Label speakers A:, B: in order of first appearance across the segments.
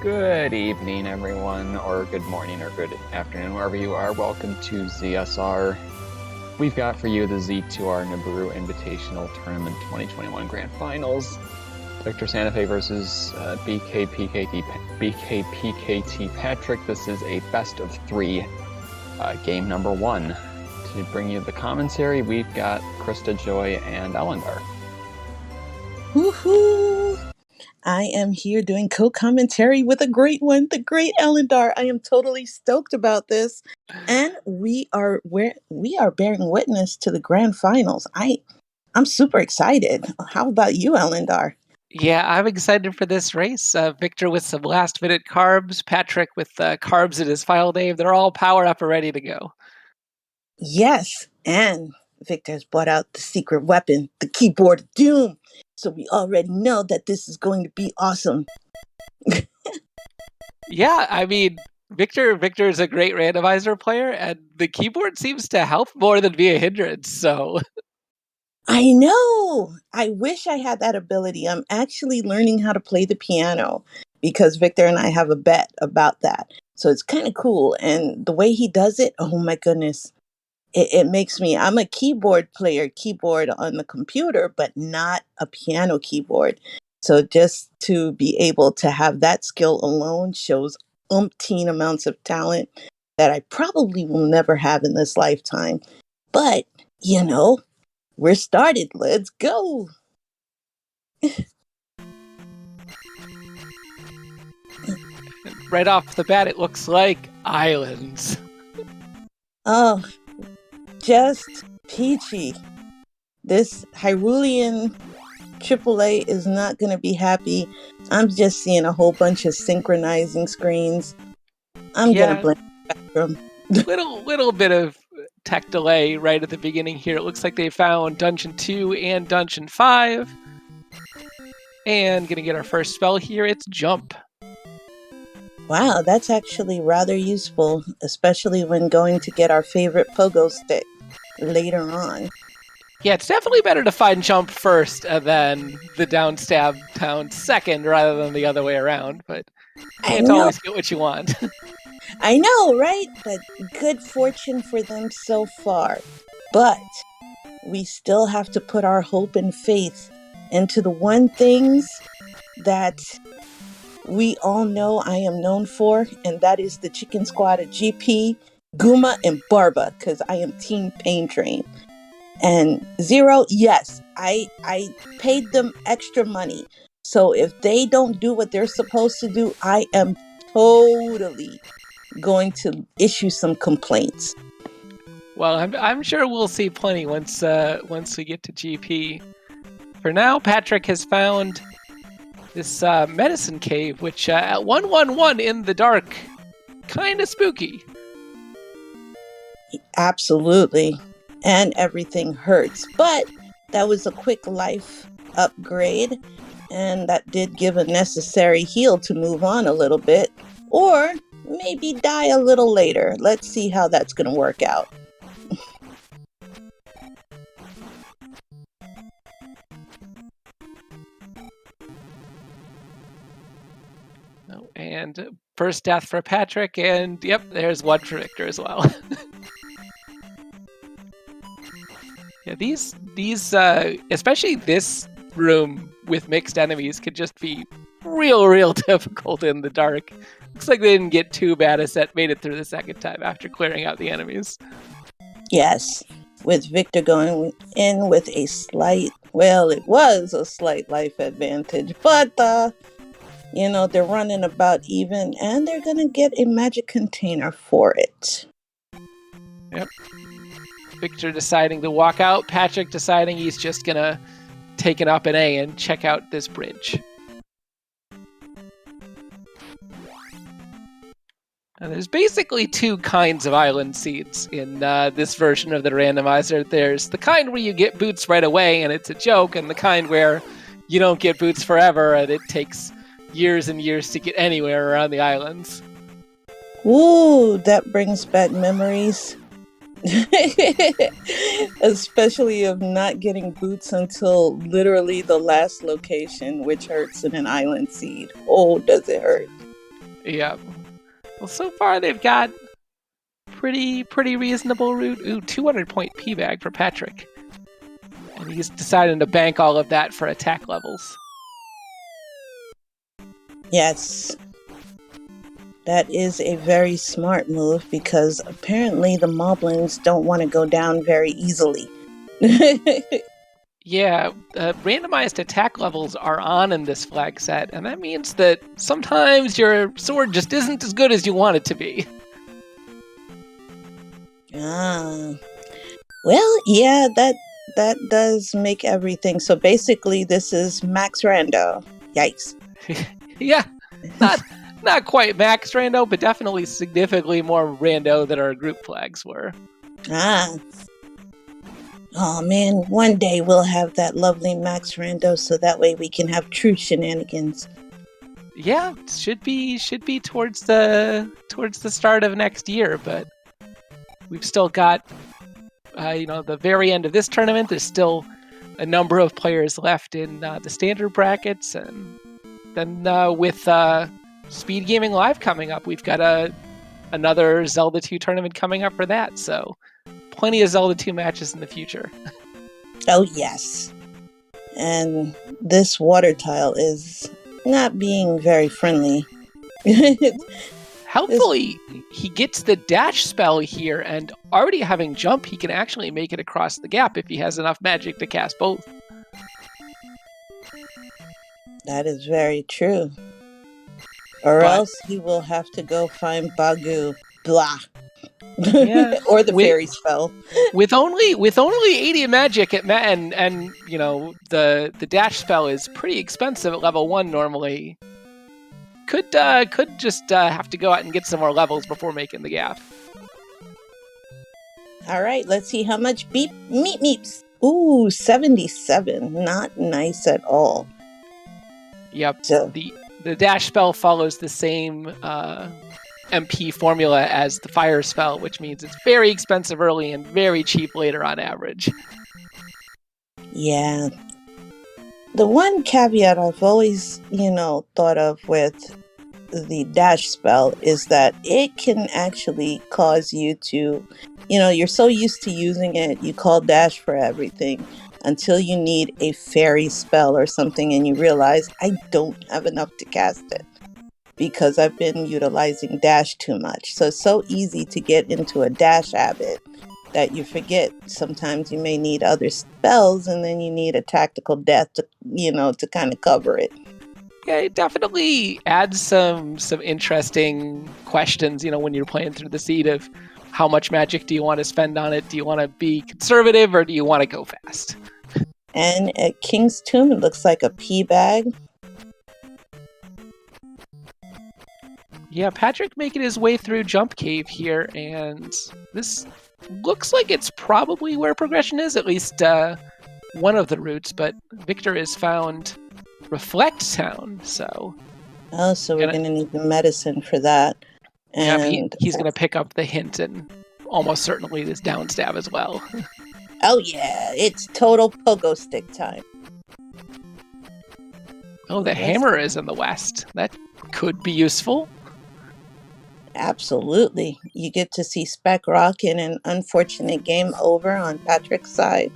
A: Good evening, everyone, or good morning, or good afternoon, wherever you are. Welcome to ZSR. We've got for you the Z2R Nabooru Invitational Tournament 2021 Grand Finals. VictorSantafe versus BKPKT Patrick. This is a best of three, game number one. To bring you the commentary, we've got Krista, Joy, and Elendar.
B: Woohoo! I am here doing co-commentary with a great one, the great Elendar. I am totally stoked about this. And we are bearing witness to the grand finals. I'm super excited. How about you, Elendar?
C: Yeah, I'm excited for this race. Victor with some last-minute carbs, Patrick with carbs in his file name. They're all powered up and ready to go.
B: Yes, and Victor has brought out the secret weapon, the keyboard of doom. So we already know that this is going to be awesome.
C: Yeah, I mean, Victor is a great randomizer player, and the keyboard seems to help more than be a hindrance, so...
B: I know! I wish I had that ability. I'm actually learning how to play the piano because Victor and I have a bet about that. So it's kind of cool. And the way he does it, oh my goodness. It makes me, I'm a keyboard player, keyboard on the computer, but not a piano keyboard. So just to be able to have that skill alone shows umpteen amounts of talent that I probably will never have in this lifetime. But, we're started. Let's go.
C: Right off the bat, it looks like islands.
B: Oh, just peachy. This Hyrulean AAA is not going to be happy. I'm just seeing a whole bunch of synchronizing screens. I'm going to blame Spectrum.
C: little bit of tech delay right at the beginning here. It looks like they found Dungeon 2 and Dungeon 5. And gonna get our first spell here. It's Jump.
B: Wow, that's actually rather useful, especially when going to get our favorite pogo stick later on.
C: Yeah, it's definitely better to find Jump first and then the down stab pound second rather than the other way around, but you can't always get what you want.
B: I know, right? But good fortune for them so far. But we still have to put our hope and faith into the one things that we all know I am known for, and that is the Chicken Squad of GP, Guma, and Barba, because I am Team Pain Train. And Zero, yes, I paid them extra money. So if they don't do what they're supposed to do, I am totally going to issue some complaints.
C: Well, I'm sure we'll see plenty once we get to GP. For now, Patrick has found this medicine cave, which at 111 in the dark, kind of spooky.
B: Absolutely. And everything hurts. But that was a quick life upgrade, and that did give a necessary heal to move on a little bit. Or maybe die a little later. Let's see how that's going to work out.
C: And first death for Patrick, and yep, there's one for Victor as well. Yeah, these especially this room with mixed enemies could just be real difficult in the dark. Looks like they didn't get too bad as that made it through the second time after clearing out the enemies.
B: Yes, with Victor going in with a slight, well, it was a slight life advantage, but they're running about even, and they're gonna get a magic container for it.
C: Yep. Victor deciding to walk out, Patrick deciding he's just gonna take it up an A and check out this bridge. And there's basically two kinds of island seeds in this version of the randomizer. There's the kind where you get boots right away and it's a joke, and the kind where you don't get boots forever and it takes years and years to get anywhere around the islands.
B: Ooh, that brings back memories. Especially of not getting boots until literally the last location, which hurts in an island seed. Oh, does it hurt?
C: Yeah. Well, so far they've got pretty reasonable route. Ooh, 200-point P-bag for Patrick. And he's deciding to bank all of that for attack levels.
B: Yes. That is a very smart move because apparently the Moblins don't want to go down very easily.
C: Yeah, randomized attack levels are on in this flag set, and that means that sometimes your sword just isn't as good as you want it to be.
B: Well, yeah, that does make everything. So basically, this is max rando. Yikes.
C: Yeah, not quite max rando, but definitely significantly more rando than our group flags were.
B: Oh man, one day we'll have that lovely max rando, so that way we can have true shenanigans.
C: Yeah, should be towards the start of next year, but we've still got the very end of this tournament. There's still a number of players left in the standard brackets, and then with Speed Gaming Live coming up, we've got another Zelda 2 tournament coming up for that. So plenty of Zelda 2 matches in the future.
B: Oh yes, and this water tile is not being very friendly.
C: Helpfully, he gets the dash spell here, and already having jump, he can actually make it across the gap if he has enough magic to cast both.
B: That is very true. Or else he will have to go find Bagu. Blah.
C: Yeah.
B: Or the fairy spell.
C: With only 80 magic and the dash spell is pretty expensive at level 1 normally. Could just have to go out and get some more levels before making the gap.
B: All right, let's see how much meeps. Ooh, 77. Not nice at all.
C: Yep.
B: So,
C: the dash spell follows the same MP formula as the fire spell, which means it's very expensive early and very cheap later on average.
B: Yeah. The one caveat I've always, thought of with the dash spell is that it can actually cause you to, you're so used to using it, you call dash for everything until you need a fairy spell or something and you realize I don't have enough to cast it because I've been utilizing dash too much. So it's so easy to get into a dash habit that you forget sometimes you may need other spells and then you need a tactical death to kind of cover it.
C: Yeah, it definitely adds some interesting questions, when you're playing through the seed of how much magic do you want to spend on it? Do you want to be conservative or do you want to go fast?
B: And at King's Tomb, it looks like a pea bag.
C: Yeah, Patrick making his way through Jump Cave here, and this looks like it's probably where progression is, at least one of the routes, but Victor has found Reflect Sound, so...
B: Oh, so we're going to need the medicine for that. And
C: yeah, he's going to pick up the hint and almost certainly this down stab as well.
B: Oh yeah, it's total pogo stick time.
C: Oh, the hammer is in the west. That could be useful.
B: Absolutely. You get to see Spec Rock in an unfortunate game over on Patrick's side.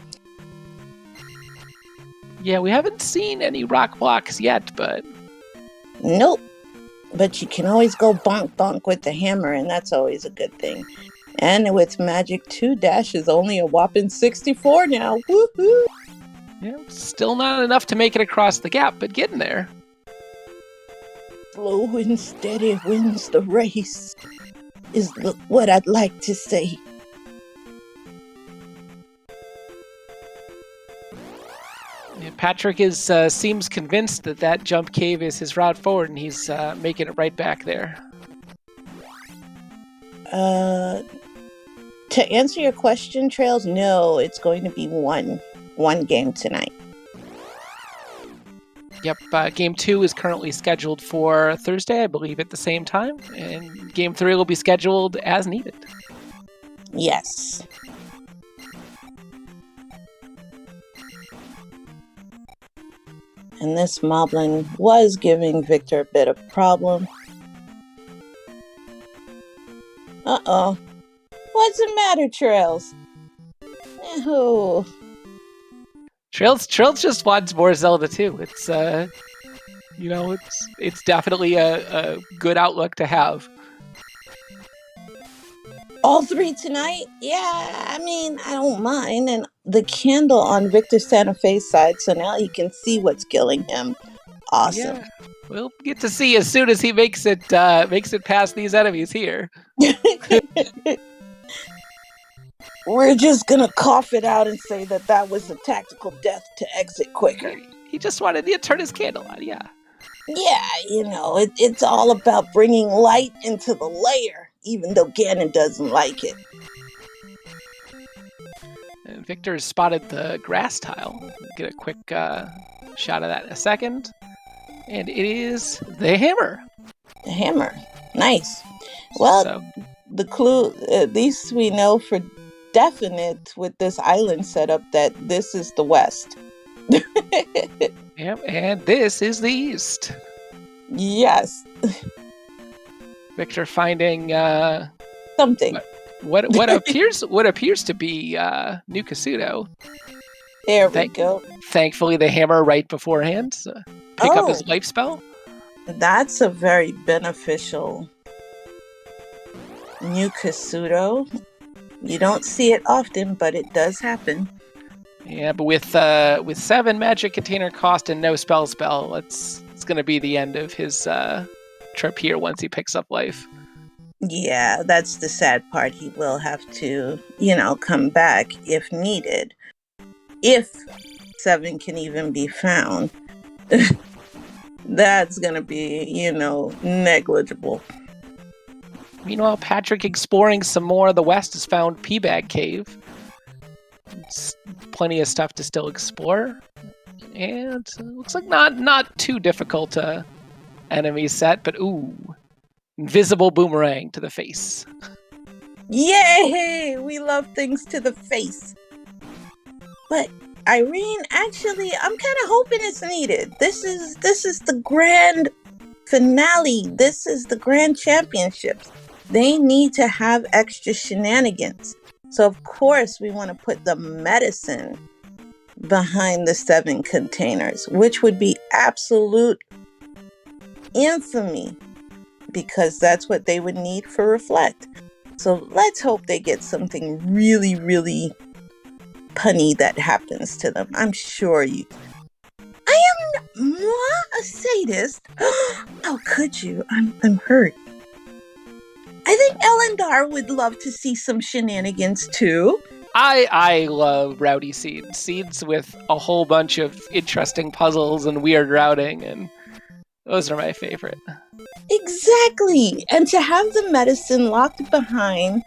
C: Yeah, we haven't seen any rock blocks yet, but...
B: Nope. But you can always go bonk bonk with the hammer, and that's always a good thing. And with Magic 2, dash is only a whopping 64 now. Woohoo!
C: Yeah, still not enough to make it across the gap, but getting there.
B: Slow and steady wins the race, is what I'd like to say.
C: Yeah, Patrick seems convinced that jump cave is his route forward, and he's making it right back there.
B: To answer your question, Trails, no, it's going to be one game tonight.
C: Yep, Game 2 is currently scheduled for Thursday, I believe, at the same time, and Game 3 will be scheduled as needed.
B: Yes. And this Moblin was giving Victor a bit of problem. Uh-oh. What's the matter, Trails? Oh.
C: Trails just wants more Zelda too. It's it's definitely a good outlook to have.
B: All 3 tonight? Yeah, I mean, I don't mind. And the candle on VictorSantafe's side, so now he can see what's killing him. Awesome.
C: Yeah. We'll get to see as soon as he makes it past these enemies here.
B: We're just gonna cough it out and say that was a tactical death to exit quicker.
C: He just wanted to turn his candle on, yeah.
B: Yeah, it's all about bringing light into the lair, even though Ganon doesn't like it.
C: And Victor spotted the grass tile. We'll get a quick shot of that in a second. And it is the hammer.
B: The hammer. Nice. Well, the clue, at least we know for definite with this island setup that this is the west.
C: Yep, and this is the east.
B: Yes.
C: Victor finding
B: something.
C: What appears to be New Kasuto.
B: There we go.
C: Thankfully, the hammer right beforehand. Pick up his life spell.
B: That's a very beneficial New Kasuto. You don't see it often, but it does happen.
C: Yeah, but with 7 magic container cost and no spell, it's going to be the end of his trip here once he picks up life.
B: Yeah, that's the sad part. He will have to, come back if needed. If 7 can even be found. That's going to be, negligible.
C: Meanwhile, Patrick exploring some more of the west has found Peabag Cave. It's plenty of stuff to still explore. And it looks like not too difficult enemy set, but invisible boomerang to the face.
B: Yay! We love things to the face. But Irene, actually, I'm kind of hoping it's needed. This is the grand finale. This is the grand championships. They need to have extra shenanigans. So, of course, we want to put the medicine behind the 7 containers, which would be absolute infamy because that's what they would need for Reflect. So let's hope they get something really, really punny that happens to them. I'm sure you... I am a sadist. How could you? I'm hurt. I think Elendar would love to see some shenanigans too.
C: I love rowdy seeds with a whole bunch of interesting puzzles and weird routing, and those are my favorite.
B: Exactly. And to have the medicine locked behind,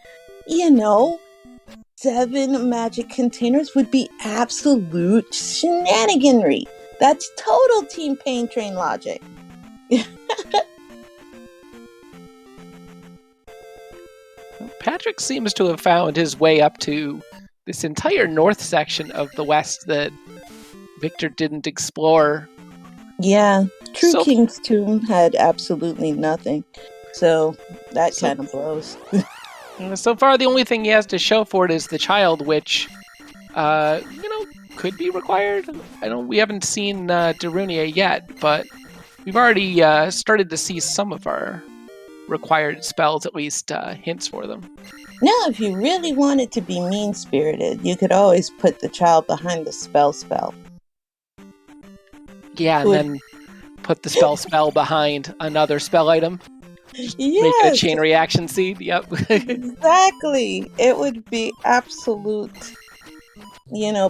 B: 7 magic containers would be absolute shenaniganry. That's total Team Pain Train logic.
C: Patrick seems to have found his way up to this entire north section of the west that Victor didn't explore.
B: Yeah, True King's Tomb had absolutely nothing. So that kind of blows.
C: So far, the only thing he has to show for it is the child, which, could be required. We haven't seen Darunia yet, but we've already started to see some of our required spells, at least hints for them.
B: Now, if you really wanted to be mean-spirited, you could always put the child behind the spell.
C: Yeah, and then put the spell behind another spell item.
B: Yes.
C: Make it a chain reaction seed. Yep.
B: Exactly. It would be absolute,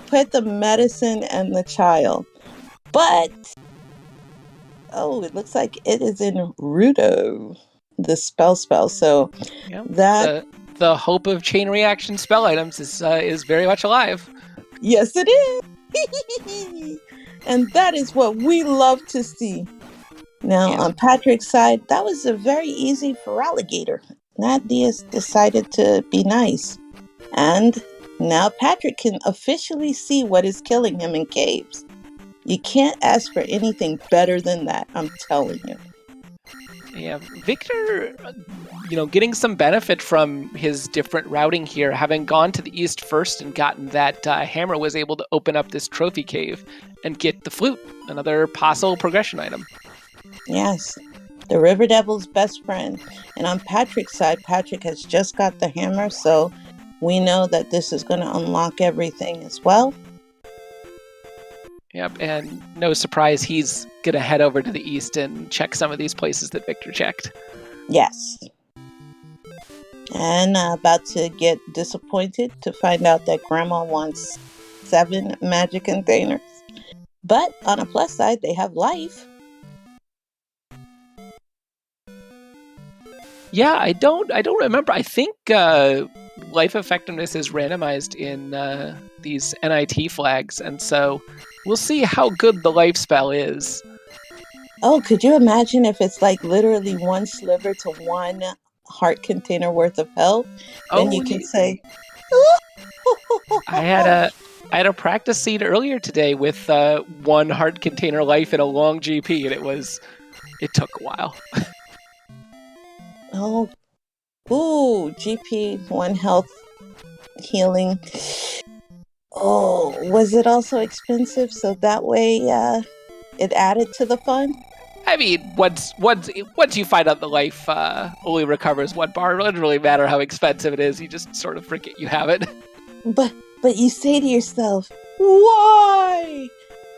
B: put the medicine and the child. But, it looks like it is in Rudo, the spell. So that...
C: The hope of chain reaction spell items is very much alive.
B: Yes, it is. And that is what we love to see. Now, on Patrick's side, that was a very easy for Alligator. Nadius decided to be nice. And now Patrick can officially see what is killing him in caves. You can't ask for anything better than that, I'm telling you.
C: Yeah, Victor getting some benefit from his different routing here. Having gone to the east first and gotten that hammer, was able to open up this trophy cave and get the flute, another possible progression item.
B: Yes, the River Devil's best friend. And on Patrick's side, Patrick has just got the hammer, so we know that this is going to unlock everything as well.
C: Yep, and no surprise, he's going to head over to the east and check some of these places that Victor checked.
B: Yes. And about to get disappointed to find out that Grandma wants 7 magic containers. But on a plus side, they have life.
C: Yeah, I don't remember. I think life effectiveness is randomized in these NIT flags, and so we'll see how good the life spell is.
B: Oh, could you imagine if it's like literally 1 sliver to 1 heart container worth of health? Then you can say,
C: I had a practice seed earlier today with 1 heart container life and a long GP, and it took a while.
B: oh, ooh, GP, 1 health healing. Oh, was it also expensive? So that way it added to the fun?
C: I mean, once you find out the life only recovers 1 bar, it doesn't really matter how expensive it is. You just sort of forget you have it.
B: But you say to yourself, why?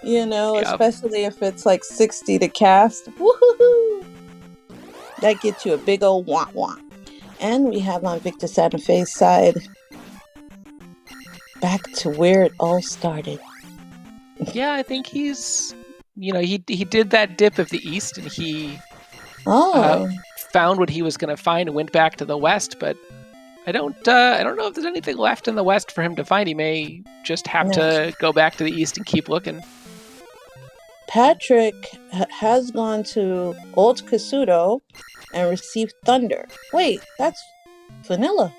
B: Especially if it's like 60 to cast. Woohoo! That gets you a big old wah-wah. And we have on VictorSantafe's side, back to where it all started.
C: Yeah, I think he's... he did that dip of the east, and he found what he was going to find and went back to the west. But I don't know if there's anything left in the west for him to find. He may just have to go back to the east and keep looking.
B: Patrick has gone to Old Kasuto and received Thunder. Wait, that's Vanilla.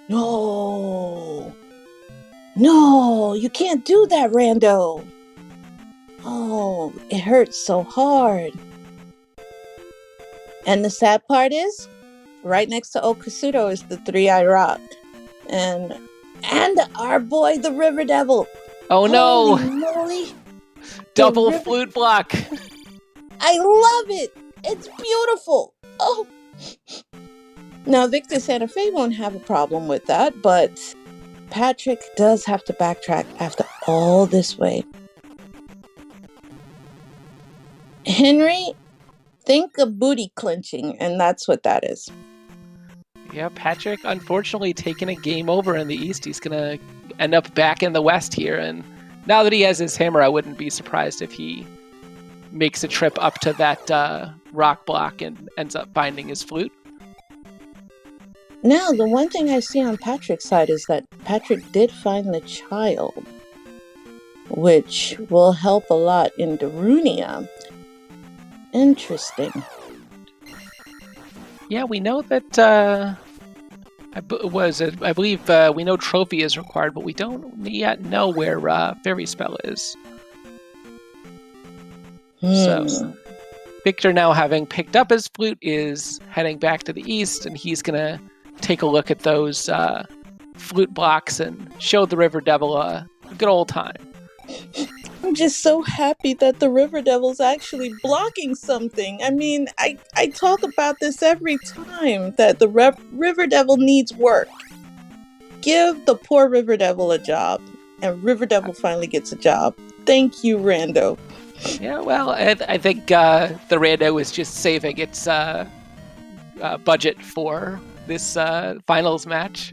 B: No, you can't do that, Rando. Oh, it hurts so hard. And the sad part is, right next to Okasuto is the 3-Eye Rock. And our boy, the River Devil.
C: Oh no!
B: Holy moly.
C: Double flute block.
B: I love it. It's beautiful. Oh. Now, VictorSantafe won't have a problem with that, but Patrick does have to backtrack after all this way. Henry, think of booty clenching, and that's what that is.
C: Yeah, Patrick, unfortunately, taking a game over in the east. He's going to end up back in the west here, and now that he has his hammer, I wouldn't be surprised if he makes a trip up to that rock block and ends up finding his flute.
B: Now, the one thing I see on Patrick's side is that Patrick did find the child, which will help a lot in Darunia. Interesting.
C: Yeah, we know that I believe we know trophy is required, but we don't yet know where fairy spell is. So Victor, now having picked up his flute, is heading back to the east, and he's gonna take a look at those flute blocks and show the River Devil a good old time.
B: I'm just so happy that the River Devil's actually blocking something. I mean, I talk about this every time, that the River Devil needs work. Give the poor River Devil a job, and River Devil finally gets a job. Thank you, Rando.
C: Yeah, well, I think the Rando is just saving its budget for this finals match.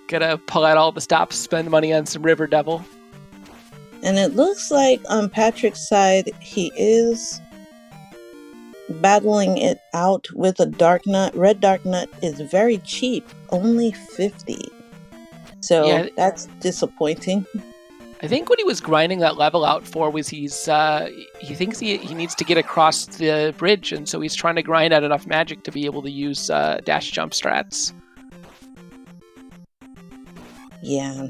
C: Gotta pull out all the stops, spend money on some River Devil.
B: And it looks like on Patrick's side, he is battling it out with a Dark Nut. Red Dark Nut is very cheap, only 50. So yeah, that's disappointing.
C: I think what he was grinding that level out for was he thinks he needs to get across the bridge, and so he's trying to grind out enough magic to be able to use dash jump strats.
B: Yeah.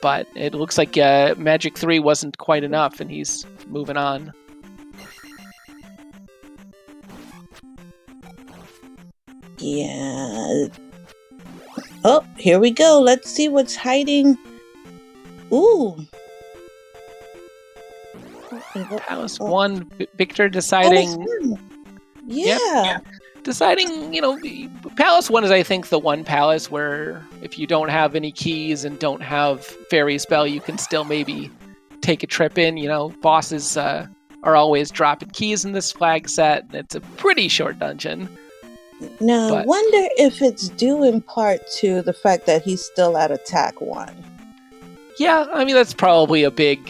C: But it looks like Magic 3 wasn't quite enough, and he's moving on.
B: Yeah. Oh, here we go. Let's see what's hiding. Ooh.
C: Palace 1, Victor deciding...
B: Palace 1.
C: Yep.
B: Yeah.
C: Deciding, Palace 1 is, I think, the one palace where if you don't have any keys and don't have Fairy Spell, you can still maybe take a trip in. Bosses are always dropping keys in this flag set. It's a pretty short dungeon.
B: Now, I wonder if it's due in part to the fact that he's still at attack 1.
C: Yeah, I mean, that's probably a big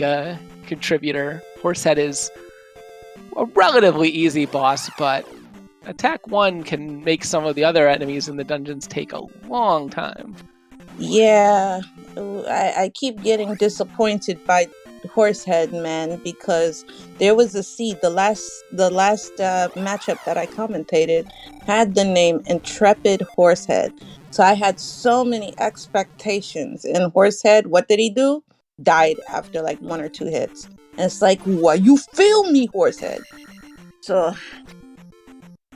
C: contributor. Horsehead is a relatively easy boss, but attack 1 can make some of the other enemies in the dungeons take a long time.
B: Yeah, I keep getting disappointed by Horsehead, man, because there was a seed. The last matchup that I commentated had the name Intrepid Horsehead. So I had so many expectations. And Horsehead, what did he do? Died after like 1 or 2 hits. And it's like, what? You feel me, Horsehead? So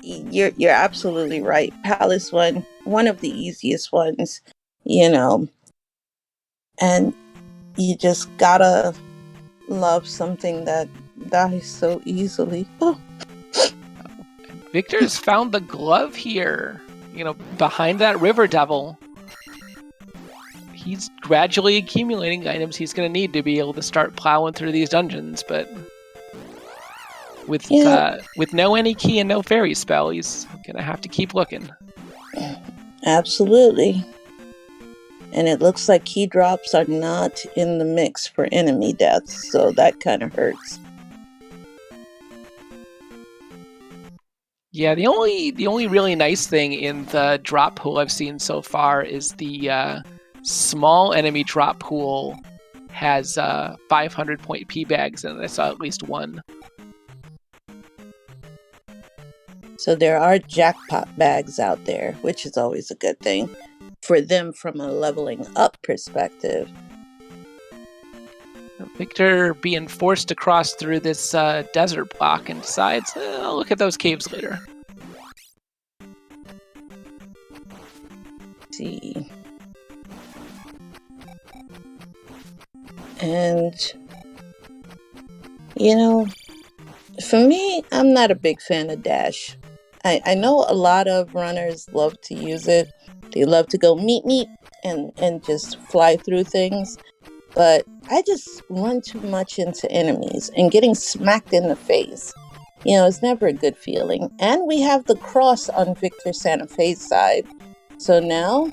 B: you're absolutely right. Palace 1, one of the easiest ones, and you just gotta love something that dies so easily. Oh.
C: Victor's found the glove here, behind that River Devil. He's gradually accumulating items he's going to need to be able to start plowing through these dungeons, but with no any key and no fairy spell, he's going to have to keep looking.
B: Absolutely. And it looks like key drops are not in the mix for enemy deaths, so that kind of hurts.
C: Yeah, the only really nice thing in the drop pool I've seen so far is the small enemy drop pool has 500-point P bags, and I saw at least one.
B: So there are jackpot bags out there, which is always a good thing for them from a leveling up perspective.
C: Victor being forced to cross through this desert block and decides, I'll look at those caves later.
B: Let's see. And, for me, I'm not a big fan of dash. I know a lot of runners love to use it. They love to go meet and just fly through things. But I just run too much into enemies, and getting smacked in the face, it's never a good feeling. And we have the cross on VictorSantafe's side. So now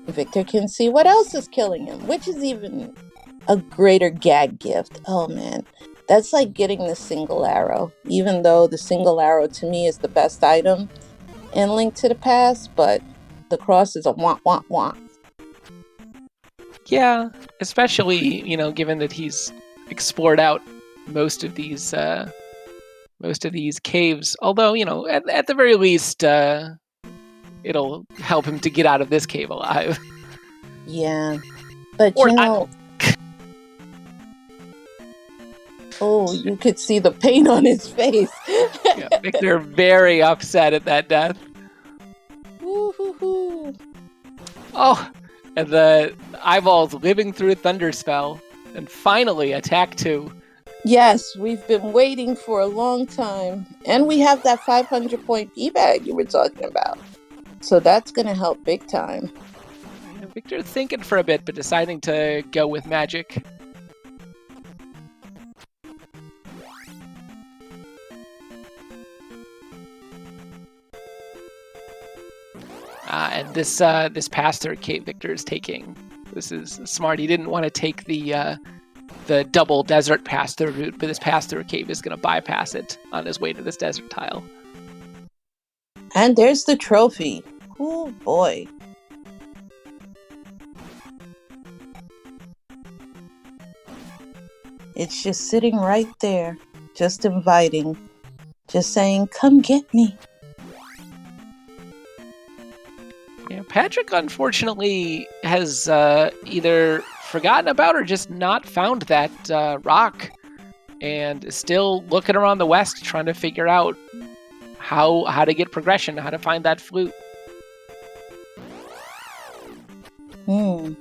B: Victor can see what else is killing him, which is even a greater gag gift. Oh man, that's like getting the single arrow, even though the single arrow to me is the best item in Link to the Past, but the cross is a want.
C: Yeah, especially, given that he's explored out most of these caves. Although, at the very least, it'll help him to get out of this cave alive.
B: Yeah, but oh, you could see the pain on his face.
C: Yeah, Victor very upset at that death.
B: Woo-hoo-hoo.
C: Oh, and the eyeballs living through Thunderspell, and finally attack 2.
B: Yes, we've been waiting for a long time, and we have that 500-point P-bag you were talking about. So that's going to help big time.
C: Yeah, Victor thinking for a bit, but deciding to go with magic. And this pass-through cave Victor is taking. This is smart. He didn't want to take the double desert pass-through route, but this pass-through cave is going to bypass it on his way to this desert tile.
B: And there's the trophy. Oh boy. It's just sitting right there, just inviting, just saying, come get me.
C: Yeah, Patrick, unfortunately, has either forgotten about or just not found that rock, and is still looking around the west trying to figure out how to get progression, how to find that flute.
B: Hmm.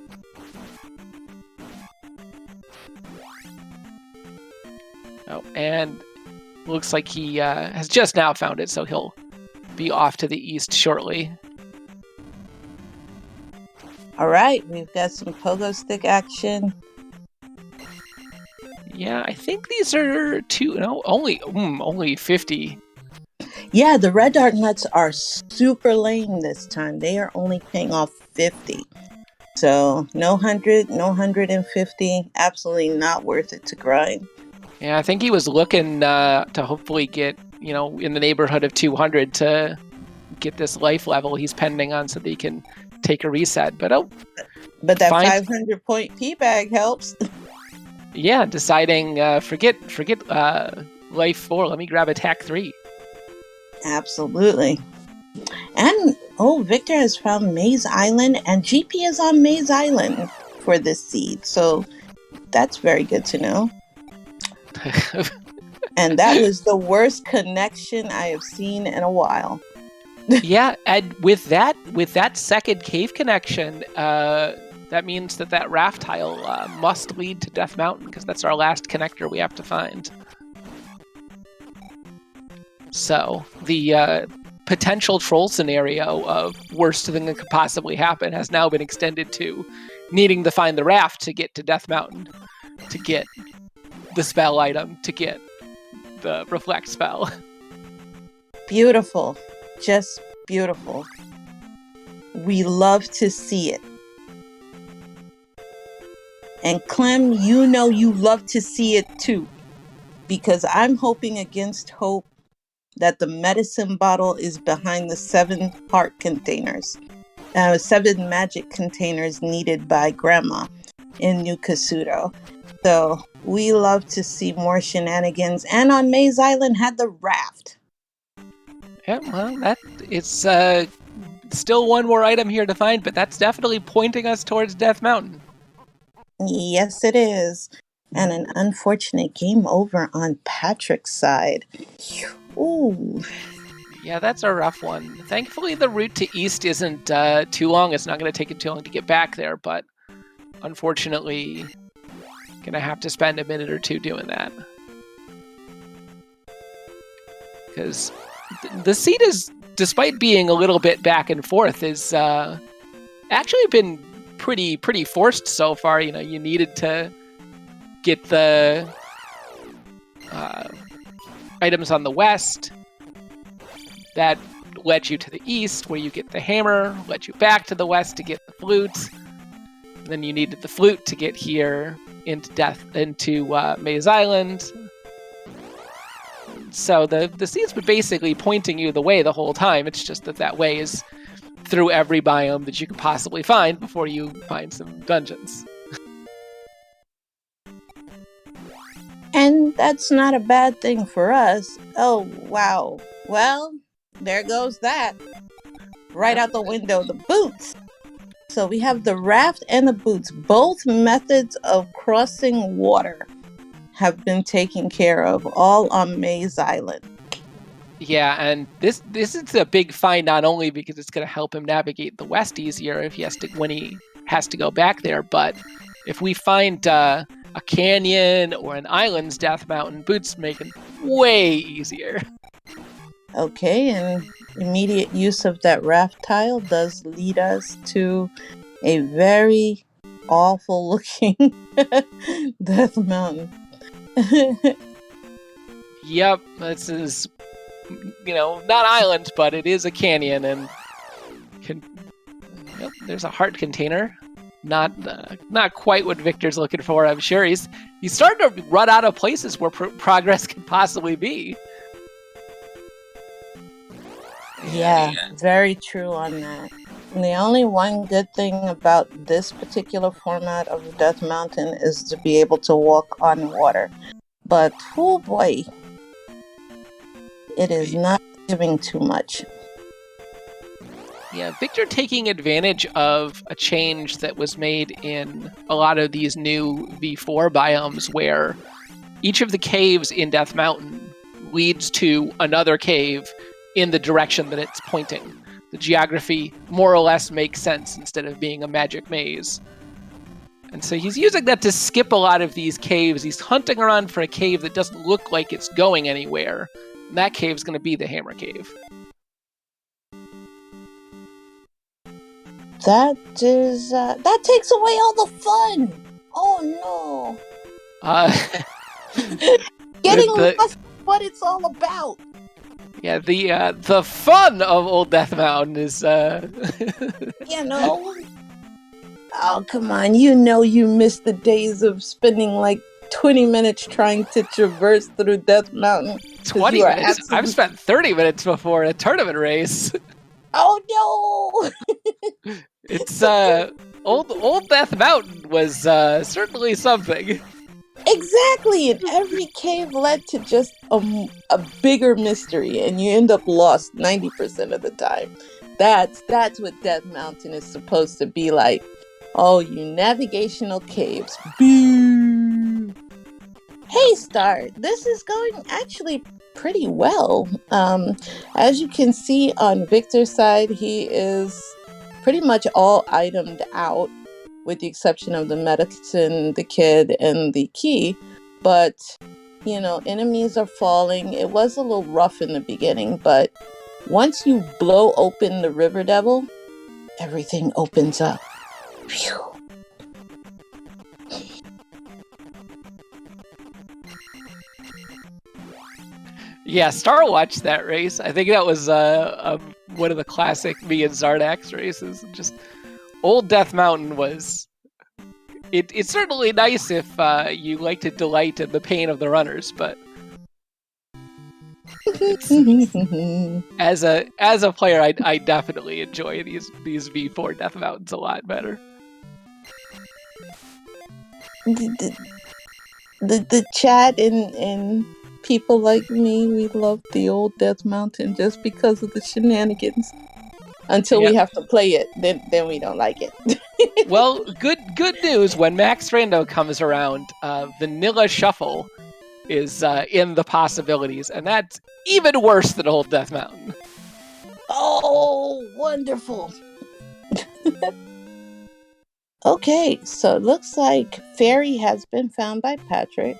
C: Oh, and looks like he has just now found it, so he'll be off to the east shortly.
B: All right, we've got some pogo stick action.
C: Yeah, I think these are only 50.
B: Yeah, the red dart nuts are super lame this time. They are only paying off 50. So no 100, no 150. Absolutely not worth it to grind.
C: Yeah, I think he was looking to hopefully get, in the neighborhood of 200 to get this life level he's pending on so that he can take a reset. But
B: that 500 point P bag helps.
C: Yeah, deciding forget life 4. Let me grab attack 3.
B: Absolutely. And Victor has found Maze Island, and GP is on Maze Island for this seed. So that's very good to know. And that was the worst connection I have seen in a while.
C: Yeah, and with that second cave connection, that means that raft tile must lead to Death Mountain, because that's our last connector we have to find. So the potential troll scenario of worst thing that could possibly happen has now been extended to needing to find the raft to get to Death Mountain, to get the spell item, to get the reflect spell.
B: Beautiful. Just beautiful. We love to see it. And Clem, you love to see it too. Because I'm hoping against hope that the medicine bottle is behind the 7 heart containers. 7 magic containers needed by Grandma in New Kasuto. So we love to see more shenanigans. And on Maze Island had the raft.
C: Yeah, well, it's still one more item here to find, but that's definitely pointing us towards Death Mountain.
B: Yes, it is. And an unfortunate game over on Patrick's side. Ooh.
C: Yeah, that's a rough one. Thankfully, the route to east isn't too long. It's not going to take it too long to get back there, but unfortunately, going to have to spend a minute or two doing that. Because the seat is, despite being a little bit back and forth, is actually been pretty forced so far. You needed to get the items on the west. That led you to the east, where you get the hammer, led you back to the west to get the flute. Then you needed the flute to get here into Maze Island. So the seed's been basically pointing you the way the whole time. It's just that way is through every biome that you could possibly find before you find some dungeons.
B: And that's not a bad thing for us. Oh, wow. Well, there goes that. Right out the window, the boots. So we have the raft and the boots. Both methods of crossing water have been taken care of, all on Maze Island.
C: Yeah, and this is a big find, not only because it's going to help him navigate the west easier when he has to go back there, but if we find a canyon or an island's Death Mountain, boots make it way easier.
B: Okay, and immediate use of that raft tile does lead us to a very awful looking Death Mountain.
C: Yep, this is, not island, but it is a canyon, and there's a heart container. Not quite what Victor's looking for, I'm sure. He's starting to run out of places where progress can possibly be.
B: Yeah, very true on that. And the only one good thing about this particular format of Death Mountain is to be able to walk on water. But, oh boy, it is not giving too much.
C: Yeah, Victor taking advantage of a change that was made in a lot of these new V4 biomes, where each of the caves in Death Mountain leads to another cave in the direction that it's pointing. The geography more or less makes sense instead of being a magic maze. And so he's using that to skip a lot of these caves. He's hunting around for a cave that doesn't look like it's going anywhere. And that cave's going to be the Hammer Cave.
B: That takes away all the fun. Oh no. Getting lost is what it's all about.
C: Yeah, the fun of Old Death Mountain is
B: Oh, come on. You missed the days of spending like 20 minutes trying to traverse through Death Mountain.
C: 20 minutes? I've spent 30 minutes before a tournament race.
B: Oh, no!
C: It's, Old Death Mountain was, certainly something.
B: Exactly, and every cave led to just a bigger mystery, and you end up lost 90% of the time. That's what Death Mountain is supposed to be like. Oh, you navigational caves. Boo! Hey, Star, this is going actually pretty well. As you can see on Victor's side, he is pretty much all itemed out, with the exception of the medicine, the kid, and the key. But, enemies are falling. It was a little rough in the beginning, but once you blow open the River Devil, everything opens up. Phew.
C: Yeah, Star watched that race. I think that was one of the classic me and Zardax races. Just Old Death Mountain was... It's certainly nice if you like to delight in the pain of the runners, but as a player, I definitely enjoy these V4 Death Mountains a lot better.
B: The chat and people like me, we love the Old Death Mountain just because of the shenanigans. Until we have to play it, then we don't like it.
C: Well, good news. When Max Rando comes around, Vanilla Shuffle is in the possibilities, and that's even worse than Old Death Mountain.
B: Oh, wonderful. Okay, so it looks like Fairy has been found by Patrick.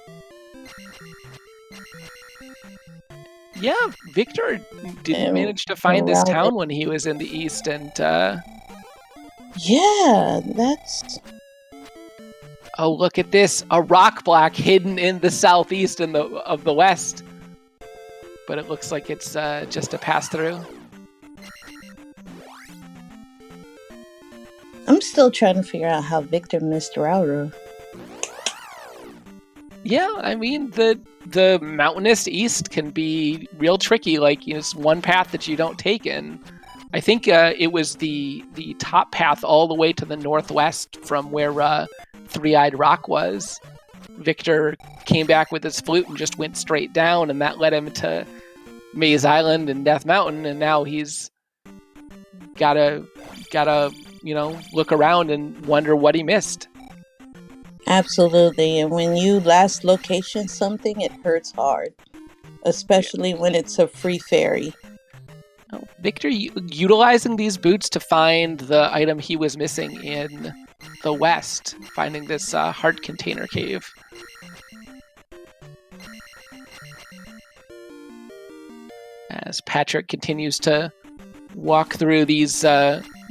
C: Yeah, Victor didn't manage to find this town when he was in the east, and
B: yeah, that's...
C: Oh, look at this! A rock block hidden in the southeast of the west. But it looks like it's just a pass-through.
B: I'm still trying to figure out how Victor missed Rauru.
C: Yeah, I mean, the mountainous east can be real tricky. Like, it's one path that you don't take in. I think it was the top path all the way to the northwest from where Three-Eyed Rock was. Victor came back with his flute and just went straight down, and that led him to Maze Island and Death Mountain, and now he's gotta look around and wonder what he missed.
B: Absolutely, and when you last location something, it hurts hard, especially when it's a free fairy.
C: Oh, Victor utilizing these boots to find the item he was missing in the west, finding this heart container cave. As Patrick continues to walk through these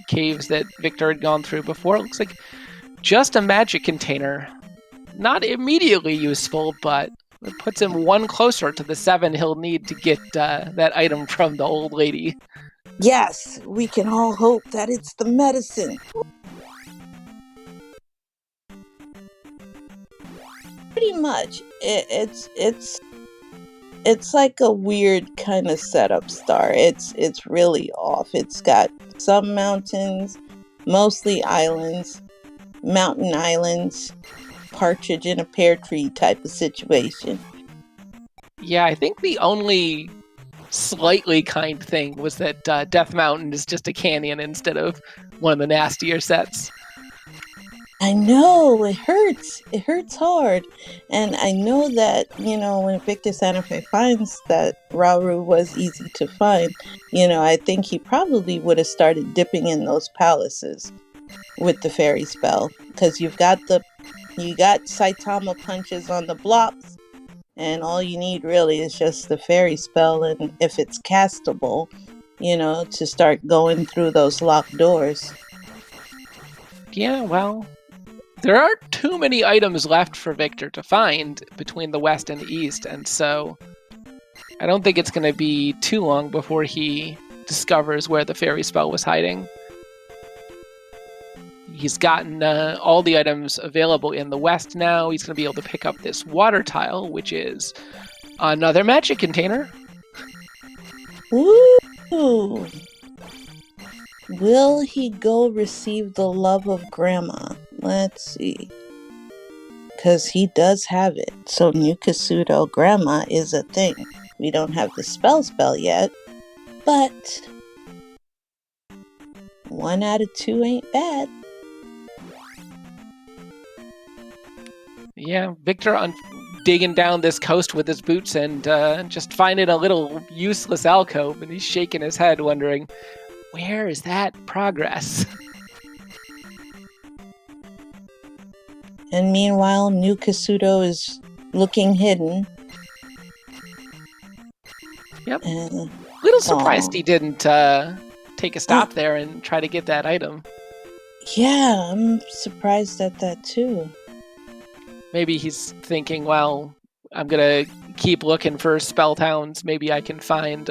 C: caves that Victor had gone through before, it looks like just a magic container. Not immediately useful, but it puts him one closer to the 7 he'll need to get that item from the old lady.
B: Yes, we can all hope that it's the medicine. Pretty much, it's like a weird kind of setup, Star. It's really off. It's got some mountains, mostly islands, mountain islands, partridge in a pear tree type of situation.
C: Yeah, I think the only slightly kind thing was that Death Mountain is just a canyon instead of one of the nastier sets.
B: I know, it hurts. It hurts hard. And I know that, when VictorSantafe finds that Rauru was easy to find, I think he probably would have started dipping in those palaces with the fairy spell. Because you got Saitama punches on the blocks, and all you need really is just the fairy spell, and if it's castable, to start going through those locked doors.
C: Yeah, well, there aren't too many items left for Victor to find between the west and the east, and so I don't think it's going to be too long before he discovers where the fairy spell was hiding. He's gotten all the items available in the west now. He's going to be able to pick up this water tile, which is another magic container.
B: Ooh! Will he go receive the love of Grandma? Let's see. Because he does have it. So Nukasudo Grandma is a thing. We don't have the spell yet. But 1 out of 2 ain't bad.
C: Yeah, Victor digging down this coast with his boots and just finding a little useless alcove, and he's shaking his head wondering, where is that progress?
B: And meanwhile, Nukasudo is looking hidden.
C: Yep. Little surprised he didn't take a stop there and try to get that item.
B: Yeah, I'm surprised at that too.
C: Maybe he's thinking, well, I'm going to keep looking for spell towns. Maybe I can find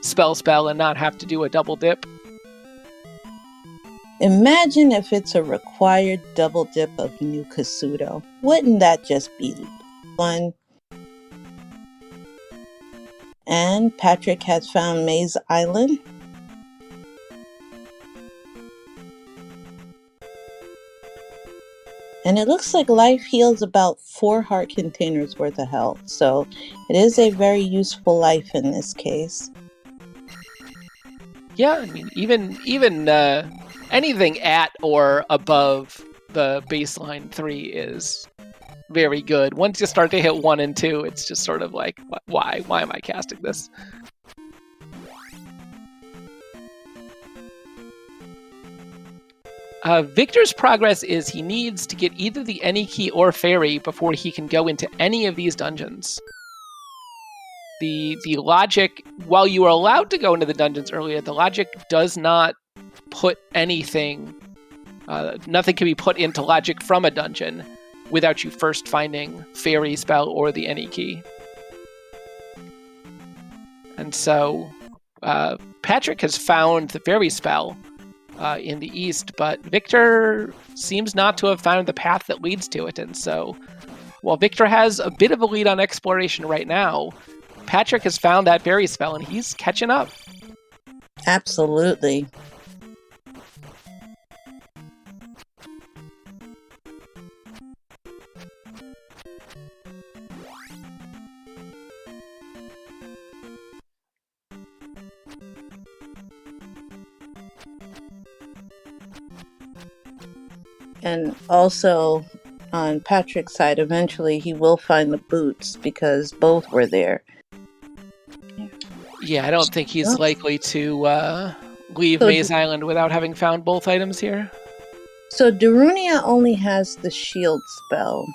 C: spell and not have to do a double dip.
B: Imagine if it's a required double dip of Nukasudo. Wouldn't that just be fun? And Patrick has found Maze Island. And it looks like life heals about 4 heart containers worth of health. So it is a very useful life in this case.
C: Yeah, I mean, even anything at or above the baseline 3 is very good. Once you start to hit 1 and 2, it's just sort of like, why? Why am I casting this? Victor's progress is he needs to get either the Any key or fairy before he can go into any of these dungeons. The logic, while you are allowed to go into the dungeons earlier, the logic does not put anything, nothing can be put into logic from a dungeon without you first finding fairy spell or the Any key. And so Patrick has found the fairy spell in the east, but Victor seems not to have found the path that leads to it. And so while Victor has a bit of a lead on exploration right now, Patrick has found that fairy spell and he's catching up.
B: Absolutely. And also, on Patrick's side, eventually he will find the boots because both were there.
C: Yeah, I don't think he's likely to leave Maze Island without having found both items here.
B: So Darunia only has the shield spell.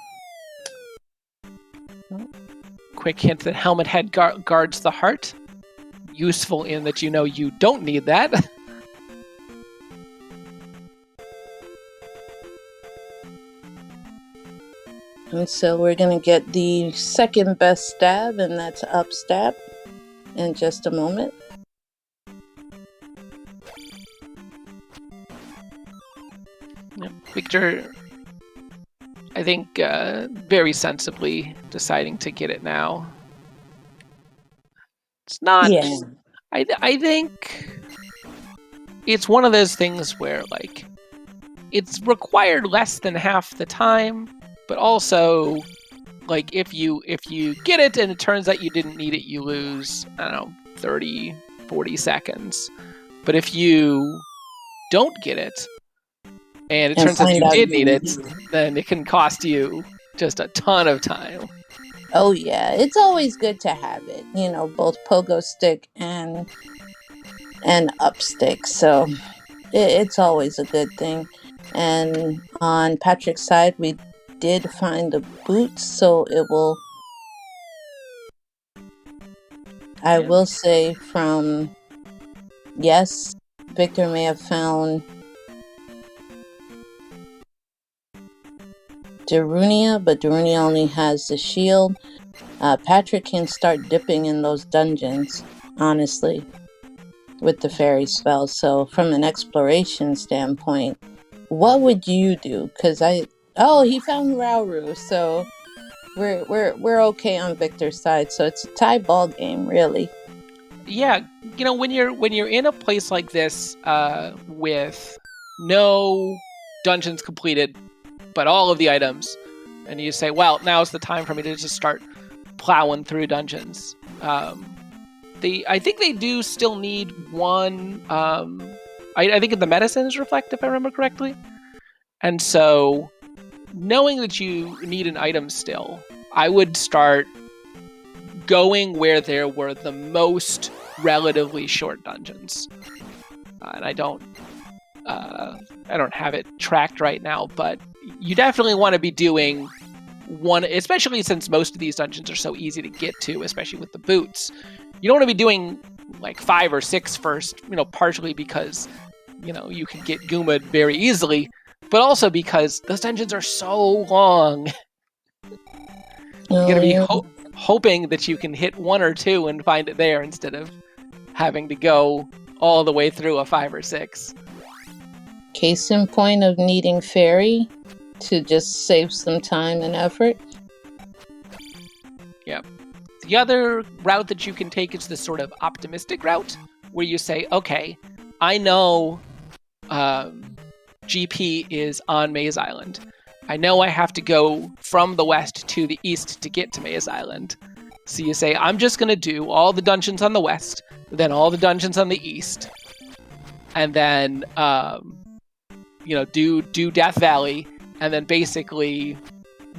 C: Quick hint that Helmet Head guards the heart. Useful in that you don't need that.
B: And so we're going to get the second best stab, and that's up stab, in just a moment.
C: Victor, I think, very sensibly deciding to get it now. It's not... Yeah. I think it's one of those things where, like, it's required less than half the time, but also, like, if you get it and it turns out you didn't need it, you lose, 30, 40 seconds. But if you don't get it, and it
B: And
C: turns out
B: find
C: you
B: out
C: did
B: you
C: need it,
B: need it.
C: then it can cost you just a ton of time.
B: Oh yeah, it's always good to have it. Both pogo stick and up stick. So it's always a good thing. And on Patrick's side, we did find the boots, so it will. I
C: Yeah.
B: will say yes, Victor may have found Darunia, but Darunia only has the shield. Patrick can start dipping in those dungeons, honestly, with the fairy spell. So from an exploration standpoint, what would you do? Because he found Rauru, so we're okay on Victor's side. So it's a tie ball game, really.
C: Yeah, when you're in a place like this with no dungeons completed, but all of the items, and you say, well, now's the time for me to just start plowing through dungeons. I think they do still need one. I think the medicines reflect, if I remember correctly. And so, knowing that you need an item still, I would start going where there were the most relatively short dungeons. And I don't have it tracked right now, but you definitely want to be doing one, especially since most of these dungeons are so easy to get to, especially with the boots. You don't want to be doing like 5 or 6 first, partially because, you can get Goomed very easily, but also because those dungeons are so long. You're going to be hoping that you can hit 1 or 2 and find it there instead of having to go all the way through a 5 or 6.
B: Case in point of needing fairy to just save some time and effort.
C: Yep. The other route that you can take is this sort of optimistic route, where you say, okay, I know GP is on Maze Island. I know I have to go from the west to the east to get to Maze Island. So you say, I'm just going to do all the dungeons on the west, then all the dungeons on the east, and then, do Death Valley, and then basically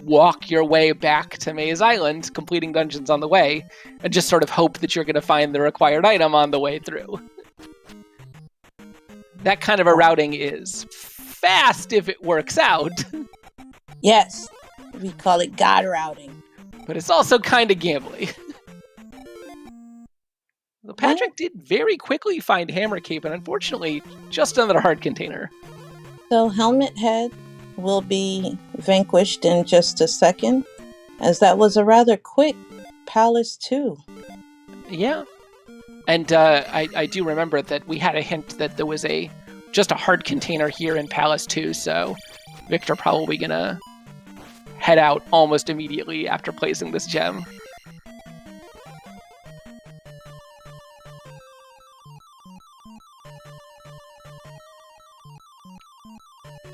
C: walk your way back to Maze Island, completing dungeons on the way, and just sort of hope that you're going to find the required item on the way through. That kind of a routing is fast if it works out.
B: Yes, we call it God routing.
C: But it's also kind of gambly. Well, Patrick did very quickly find Hammer Cape, and unfortunately, just another hard container.
B: So Helmet Head will be vanquished in just a second, as that was a rather quick Palace 2.
C: Yeah. And I do remember that we had a hint that there was just a hard container here in Palace 2, so Victor probably gonna head out almost immediately after placing this gem.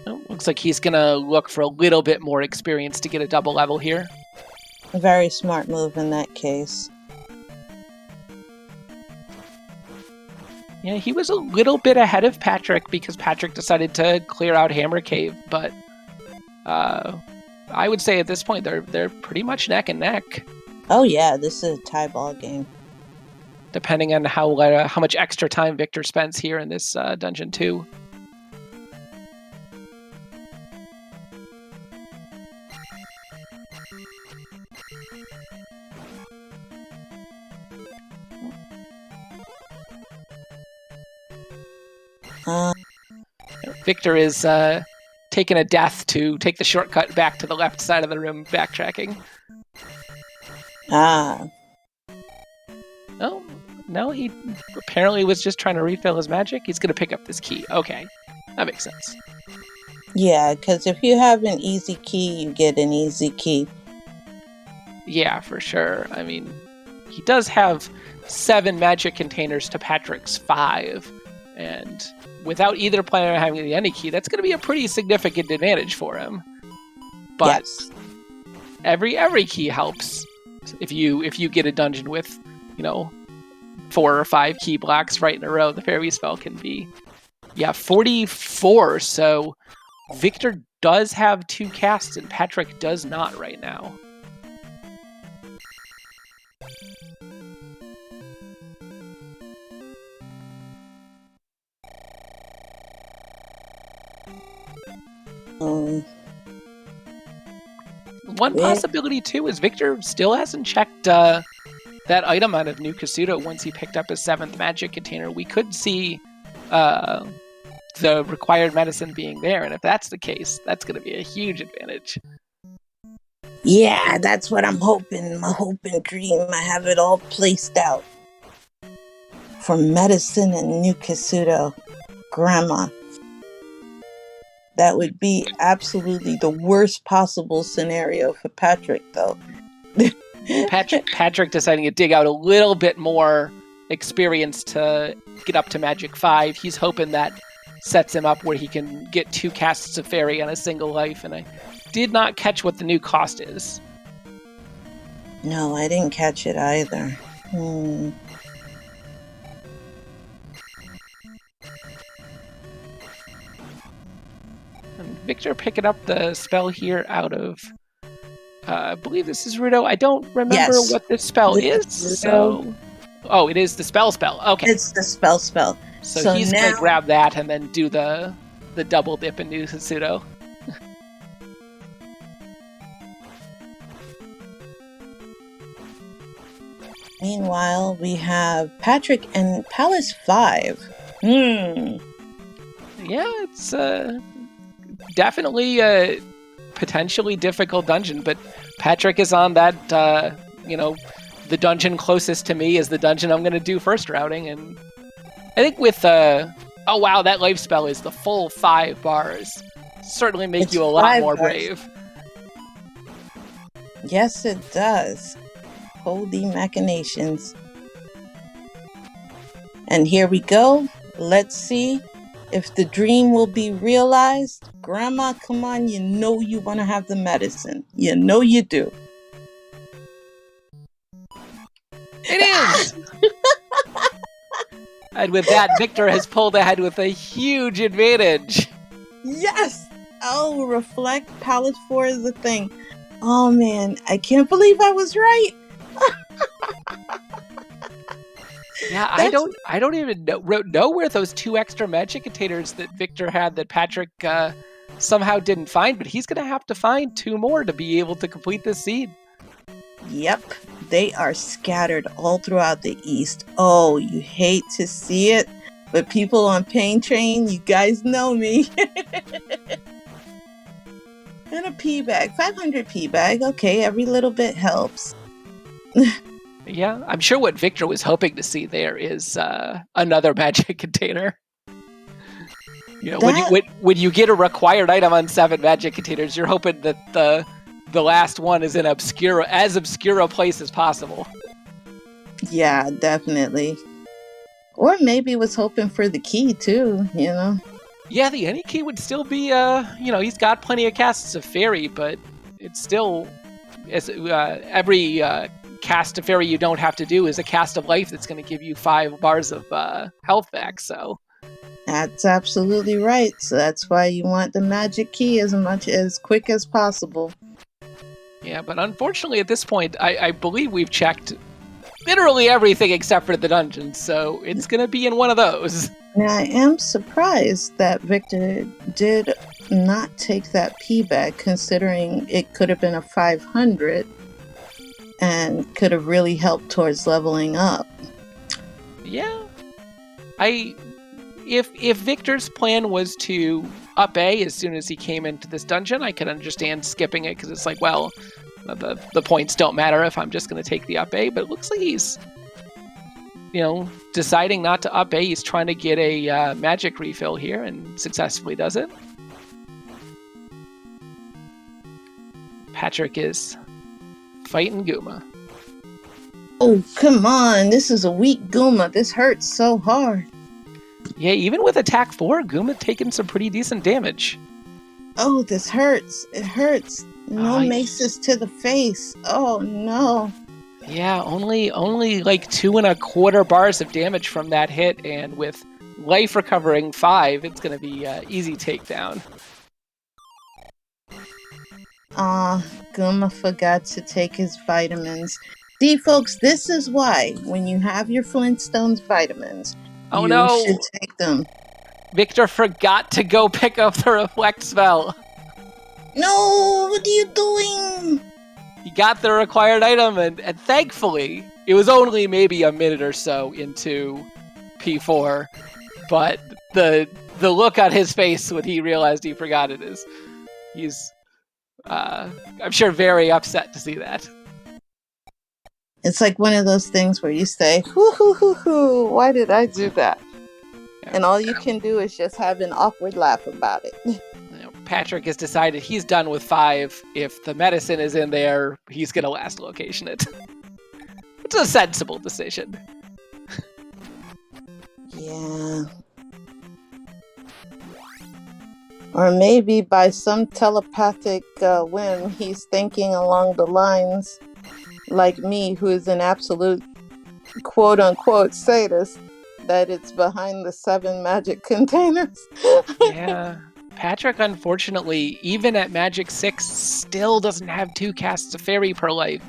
C: Oh, looks like he's gonna look for a little bit more experience to get a double level here.
B: A very smart move in that case.
C: Yeah, he was a little bit ahead of Patrick because Patrick decided to clear out Hammer Cave, but I would say at this point they're pretty much neck and neck.
B: Oh yeah, this is a tie ball game.
C: Depending on how much extra time Victor spends here in this dungeon too. Victor is taking a death to take the shortcut back to the left side of the room, backtracking.
B: Oh,
C: no, he apparently was just trying to refill his magic. He's going to pick up this key. Okay, that makes sense.
B: Yeah, because if you have an easy key, you get an easy key.
C: Yeah, for sure. I mean, he does have 7 magic containers to Patrick's 5, and without either player having the any key, that's going to be a pretty significant advantage for him. But
B: yes,
C: every key helps. If you get a dungeon with, 4 or 5 key blocks right in a row, the fairy spell can be 44. So Victor does have 2 casts, and Patrick does not right now. One possibility, too, is Victor still hasn't checked that item out of New Kasuto once he picked up his 7th magic container. We could see the required medicine being there, and if that's the case, that's going to be a huge advantage.
B: Yeah, that's what I'm hoping. My hope and dream. I have it all placed out. For medicine and New Kasuto. Grandma. That would be absolutely the worst possible scenario for Patrick, though.
C: Patrick deciding to dig out a little bit more experience to get up to Magic 5. He's hoping that sets him up where he can get 2 casts of Fairy on a single life, and I did not catch what the new cost is.
B: No, I didn't catch it either.
C: And Victor picking up the spell here out of, I believe this is Rudo. I don't remember what this spell is. So, it is the spell. Okay.
B: It's the spell.
C: So he's going to grab that and then do the double dip into Kasuto.
B: Meanwhile, we have Patrick and Palace 5. Yeah,
C: it's definitely a potentially difficult dungeon, but Patrick is on that, the dungeon closest to me is the dungeon I'm going to do first routing, and I think with, that life spell is the full 5 bars. Certainly make you a lot more brave.
B: Yes, it does. Holy machinations. And here we go. Let's see if the dream will be realized. Grandma, come on, you know you want to have the medicine. You know you do.
C: It is! And with that, Victor has pulled ahead with a huge advantage.
B: Yes! Oh, reflect. Palace 4 is the thing. Oh, man. I can't believe I was right.
C: Yeah, I don't even know where those 2 extra magic containers that Victor had that Patrick somehow didn't find, but he's going to have to find 2 more to be able to complete this seed.
B: Yep, they are scattered all throughout the East. Oh, you hate to see it, but people on Pain Train, you guys know me. And a pea bag, 500 pea bag. Okay, every little bit helps.
C: Yeah, I'm sure what Victor was hoping to see there is another magic container. When you get a required item on 7 magic containers, you're hoping that the last one is in as obscure a place as possible.
B: Yeah, definitely. Or maybe was hoping for the key too,
C: Yeah, the any key would still be, he's got plenty of casts of Fairy, but it's still, every cast of Fairy you don't have to do is a cast of life that's going to give you 5 bars of health back, so.
B: That's absolutely right. So that's why you want the magic key as quick as possible.
C: Yeah, but unfortunately at this point, I believe we've checked literally everything except for the dungeon, so it's going to be in one of those.
B: Now, I am surprised that Victor did not take that pea bag, considering it could have been a 500 and could have really helped towards leveling up.
C: Yeah. If Victor's plan was to up A as soon as he came into this dungeon, I could understand skipping it, because it's like, well, the points don't matter if I'm just going to take the up A, but it looks like he's, deciding not to up A. He's trying to get a magic refill here and successfully does it. Patrick is fighting Guma.
B: Oh, come on. This is a weak Guma. This hurts so hard.
C: Yeah, even with attack 4, Guma taking some pretty decent damage.
B: Oh, this hurts. It hurts. No maces to the face. Oh, no.
C: Yeah, only like 2.25 bars of damage from that hit, and with life recovering 5, it's going to be easy takedown.
B: Guma forgot to take his vitamins. See, folks, this is why when you have your Flintstones vitamins,
C: Oh
B: you
C: no!
B: should take them.
C: Victor forgot to go pick up the reflect spell.
B: No, what are you doing?
C: He got the required item, and thankfully, it was only maybe a minute or so into P4, but the look on his face when he realized he forgot it is, he's, I'm sure, very upset to see that.
B: It's like one of those things where you say, hoo, hoo, hoo, hoo, why did I do that? Yeah. And all you can do is just have an awkward laugh about it.
C: Patrick has decided he's done with 5. If the medicine is in there, he's going to last location it. It's a sensible decision.
B: Yeah. Or maybe by some telepathic whim, he's thinking along the lines like me, who is an absolute quote-unquote sadist, that it's behind the 7 magic containers.
C: Yeah. Patrick, unfortunately, even at Magic 6, still doesn't have 2 casts of Fairy per life.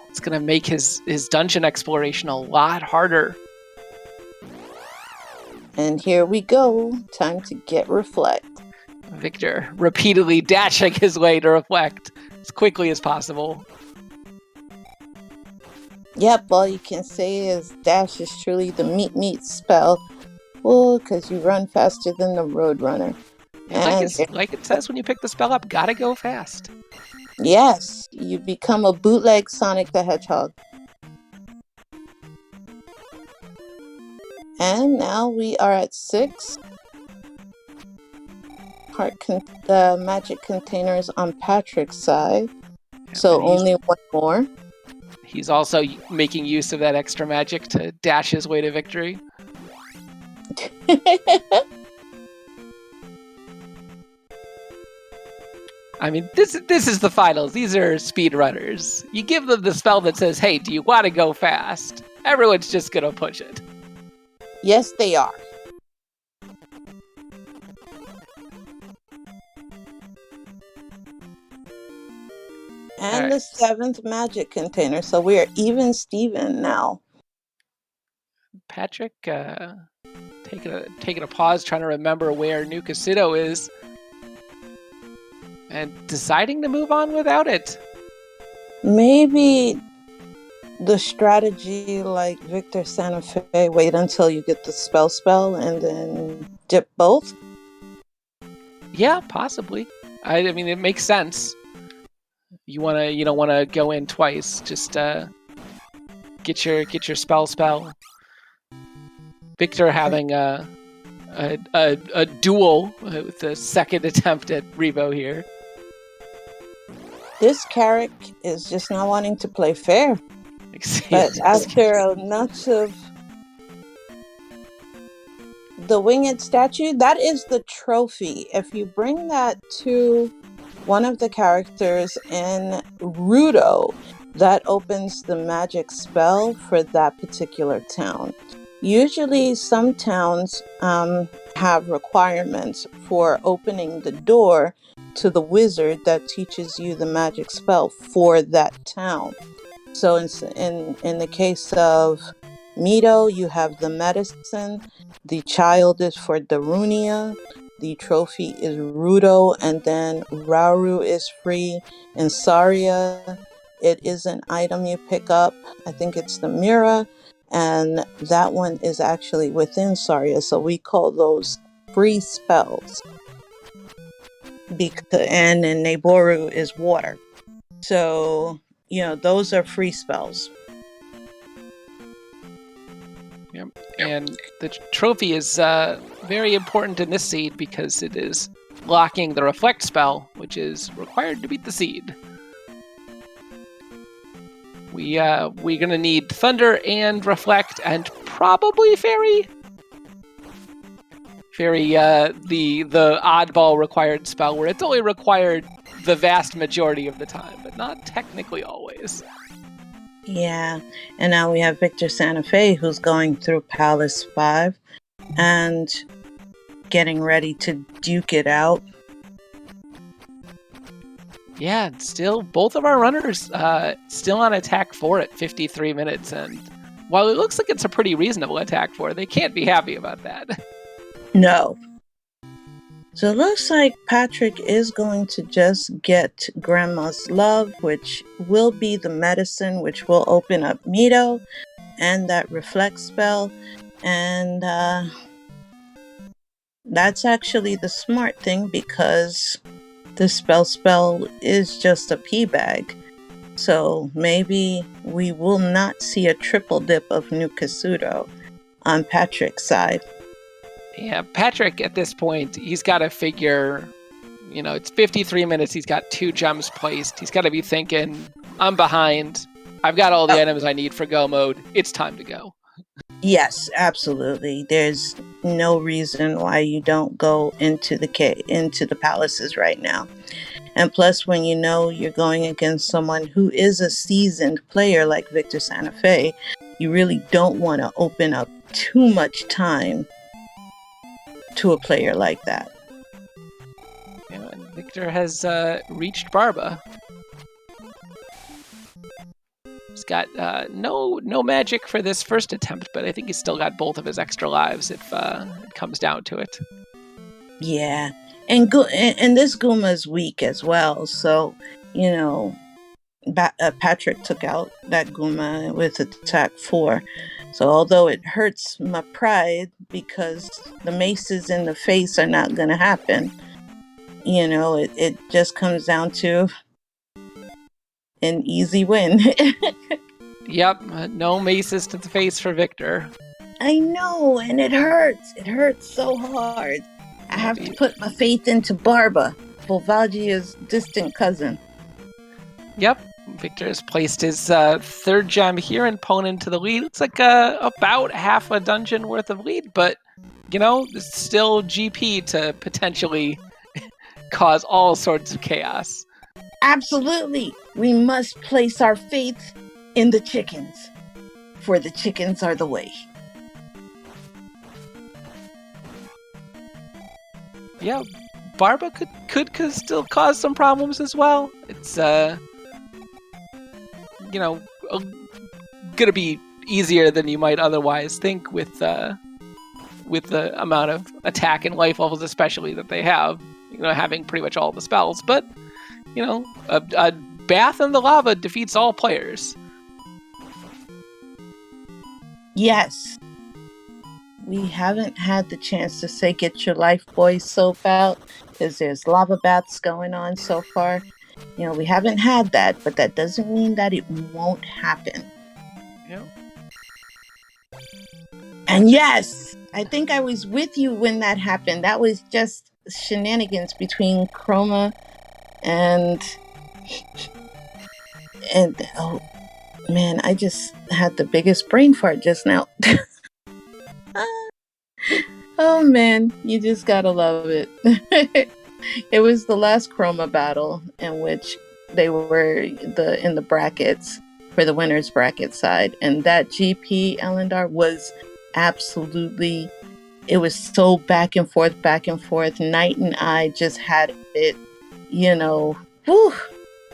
C: It's going to make his dungeon exploration a lot harder.
B: And here we go. Time to get Reflect.
C: Victor repeatedly dashing his way to Reflect as quickly as possible.
B: Yep, all you can say is dash is truly the meat spell. Well, because you run faster than the Roadrunner.
C: Like it says when you pick the spell up, gotta go fast.
B: Yes, you become a bootleg Sonic the Hedgehog. And now we are at 6. The magic containers on Patrick's side. Yeah, so only 1 more.
C: He's also making use of that extra magic to dash his way to victory. I mean, this is the finals. These are speedrunners. You give them the spell that says, hey, do you want to go fast? Everyone's just going to push it.
B: Yes, they are. And the 7th magic container. So we are even Steven now.
C: Patrick, taking a pause, trying to remember where Nukasido is, and deciding to move on without it.
B: Maybe the strategy, like VictorSantafe, wait until you get the spell, and then dip both.
C: Yeah, possibly. I mean, it makes sense. You don't wanna go in twice. Just get your spell. Victor having a duel with the second attempt at Revo here.
B: This character is just not wanting to play fair. But after a notch of the winged statue, that is the trophy. If you bring that to one of the characters in Rudo, that opens the magic spell for that particular town. Usually some towns have requirements for opening the door to the wizard that teaches you the magic spell for that town. So in the case of Mito, you have the medicine, the child is for Darunia, the trophy is Rudo, and then Rauru is free. In Saria, it is an item you pick up. I think it's the Mira, and that one is actually within Saria, so we call those free spells. And in Nabooru is water. So, those are free spells.
C: Yep. And the trophy is very important in this seed because it is locking the reflect spell, which is required to beat the seed. We're gonna need thunder and reflect and probably fairy. Fairy, the oddball required spell where it's only required the vast majority of the time, but not technically always.
B: Yeah, and now we have VictorSantafe, who's going through Palace 5 and getting ready to duke it out.
C: Yeah, still, both of our runners still on attack 4 at 53 minutes, and while it looks like it's a pretty reasonable attack 4, they can't be happy about that.
B: No. So it looks like Patrick is going to just get Grandma's Love, which will be the medicine, which will open up Mito and that reflect spell. And that's actually the smart thing, because the spell is just a pea bag. So maybe we will not see a triple dip of Nukasudo on Patrick's side.
C: Yeah, Patrick, at this point, he's got to figure, it's 53 minutes. He's got 2 gems placed. He's got to be thinking, I'm behind. I've got all the items I need for go mode. It's time to go.
B: Yes, absolutely. There's no reason why you don't go into the palaces right now. And plus, when you know you're going against someone who is a seasoned player like VictorSantafe, you really don't want to open up too much time to a player like that.
C: And Victor has reached Barba. He's got no magic for this first attempt, but I think he's still got both of his extra lives if it comes down to it.
B: Yeah, and this Guma is weak as well, so Patrick took out that Guma with attack 4. So although it hurts my pride because the maces in the face are not going to happen, it just comes down to an easy win.
C: Yep, no maces to the face for Victor.
B: I know, and it hurts. It hurts so hard. I have to put my faith into Barba, Volvagia's distant cousin.
C: Yep, Victor has placed his 3rd gem here and pwned into the lead. It's like about half a dungeon worth of lead, but, there's still GP to potentially cause all sorts of chaos.
B: Absolutely. We must place our faith in the chickens, for the chickens are the way.
C: Yeah, Barba could still cause some problems as well. It's gonna be easier than you might otherwise think with the amount of attack and life levels, especially that they have. Having pretty much all the spells, but a bath in the lava defeats all players.
B: Yes. We haven't had the chance to say get your life boy soap out, because there's lava baths going on so far. We haven't had that, but that doesn't mean that it won't happen.
C: Yeah.
B: And yes, I think I was with you when that happened. That was just shenanigans between Chroma and oh man, I just had the biggest brain fart just now. Oh man, you just gotta love it. It was the last Chroma battle in which they were in the brackets for the winners bracket side, and that GP Elendar was absolutely, it was so back and forth. Knight and I just had it, whew,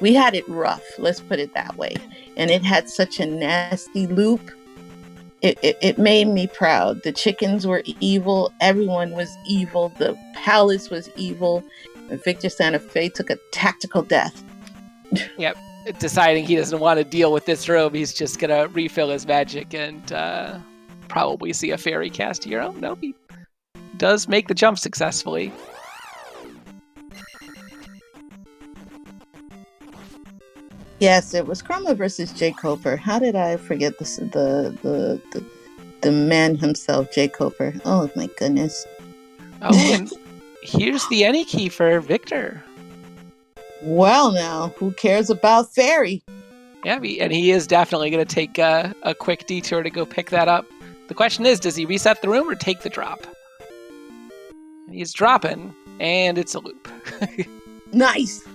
B: we had it rough, let's put it that way. And it had such a nasty loop. It made me proud. The chickens were evil. Everyone was evil. The palace was evil. And VictorSantafe took a tactical death.
C: Yep. Deciding he doesn't want to deal with this robe, he's just going to refill his magic and probably see a fairy cast hero. No, he does make the jump successfully.
B: Yes, it was Chroma versus Jay Coper. How did I forget this? The man himself, Jay Coper. Oh my goodness.
C: Oh, and here's the any key for Victor.
B: Well, now who cares about fairy?
C: Yeah, and he is definitely going to take a quick detour to go pick that up. The question is, does he reset the room or take the drop? He's dropping, and it's a loop.
B: Nice.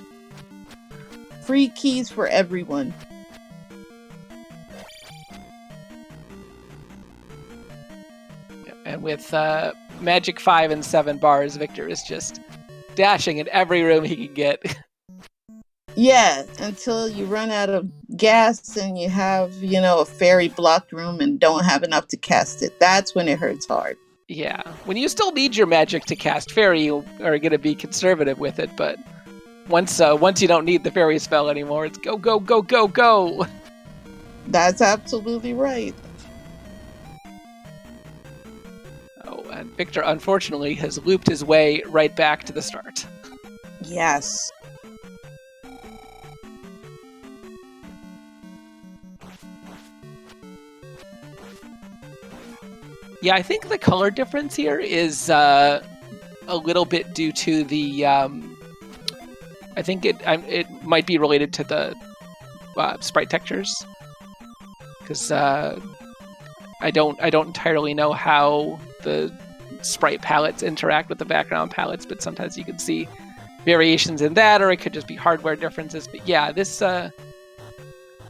B: Free keys for everyone.
C: And with Magic 5 and 7 bars, Victor is just dashing in every room he can get.
B: Yeah, until you run out of gas and you have, a fairy blocked room and don't have enough to cast it. That's when it hurts hard.
C: Yeah, when you still need your magic to cast fairy, you are going to be conservative with it, but once you don't need the fairy spell anymore, it's go, go, go, go, go!
B: That's absolutely right.
C: Oh, and Victor, unfortunately, has looped his way right back to the start.
B: Yes.
C: Yeah, I think the color difference here is a little bit due to the. I think it might be related to the sprite textures, because I don't entirely know how the sprite palettes interact with the background palettes, but sometimes you can see variations in that, or it could just be hardware differences. But yeah, this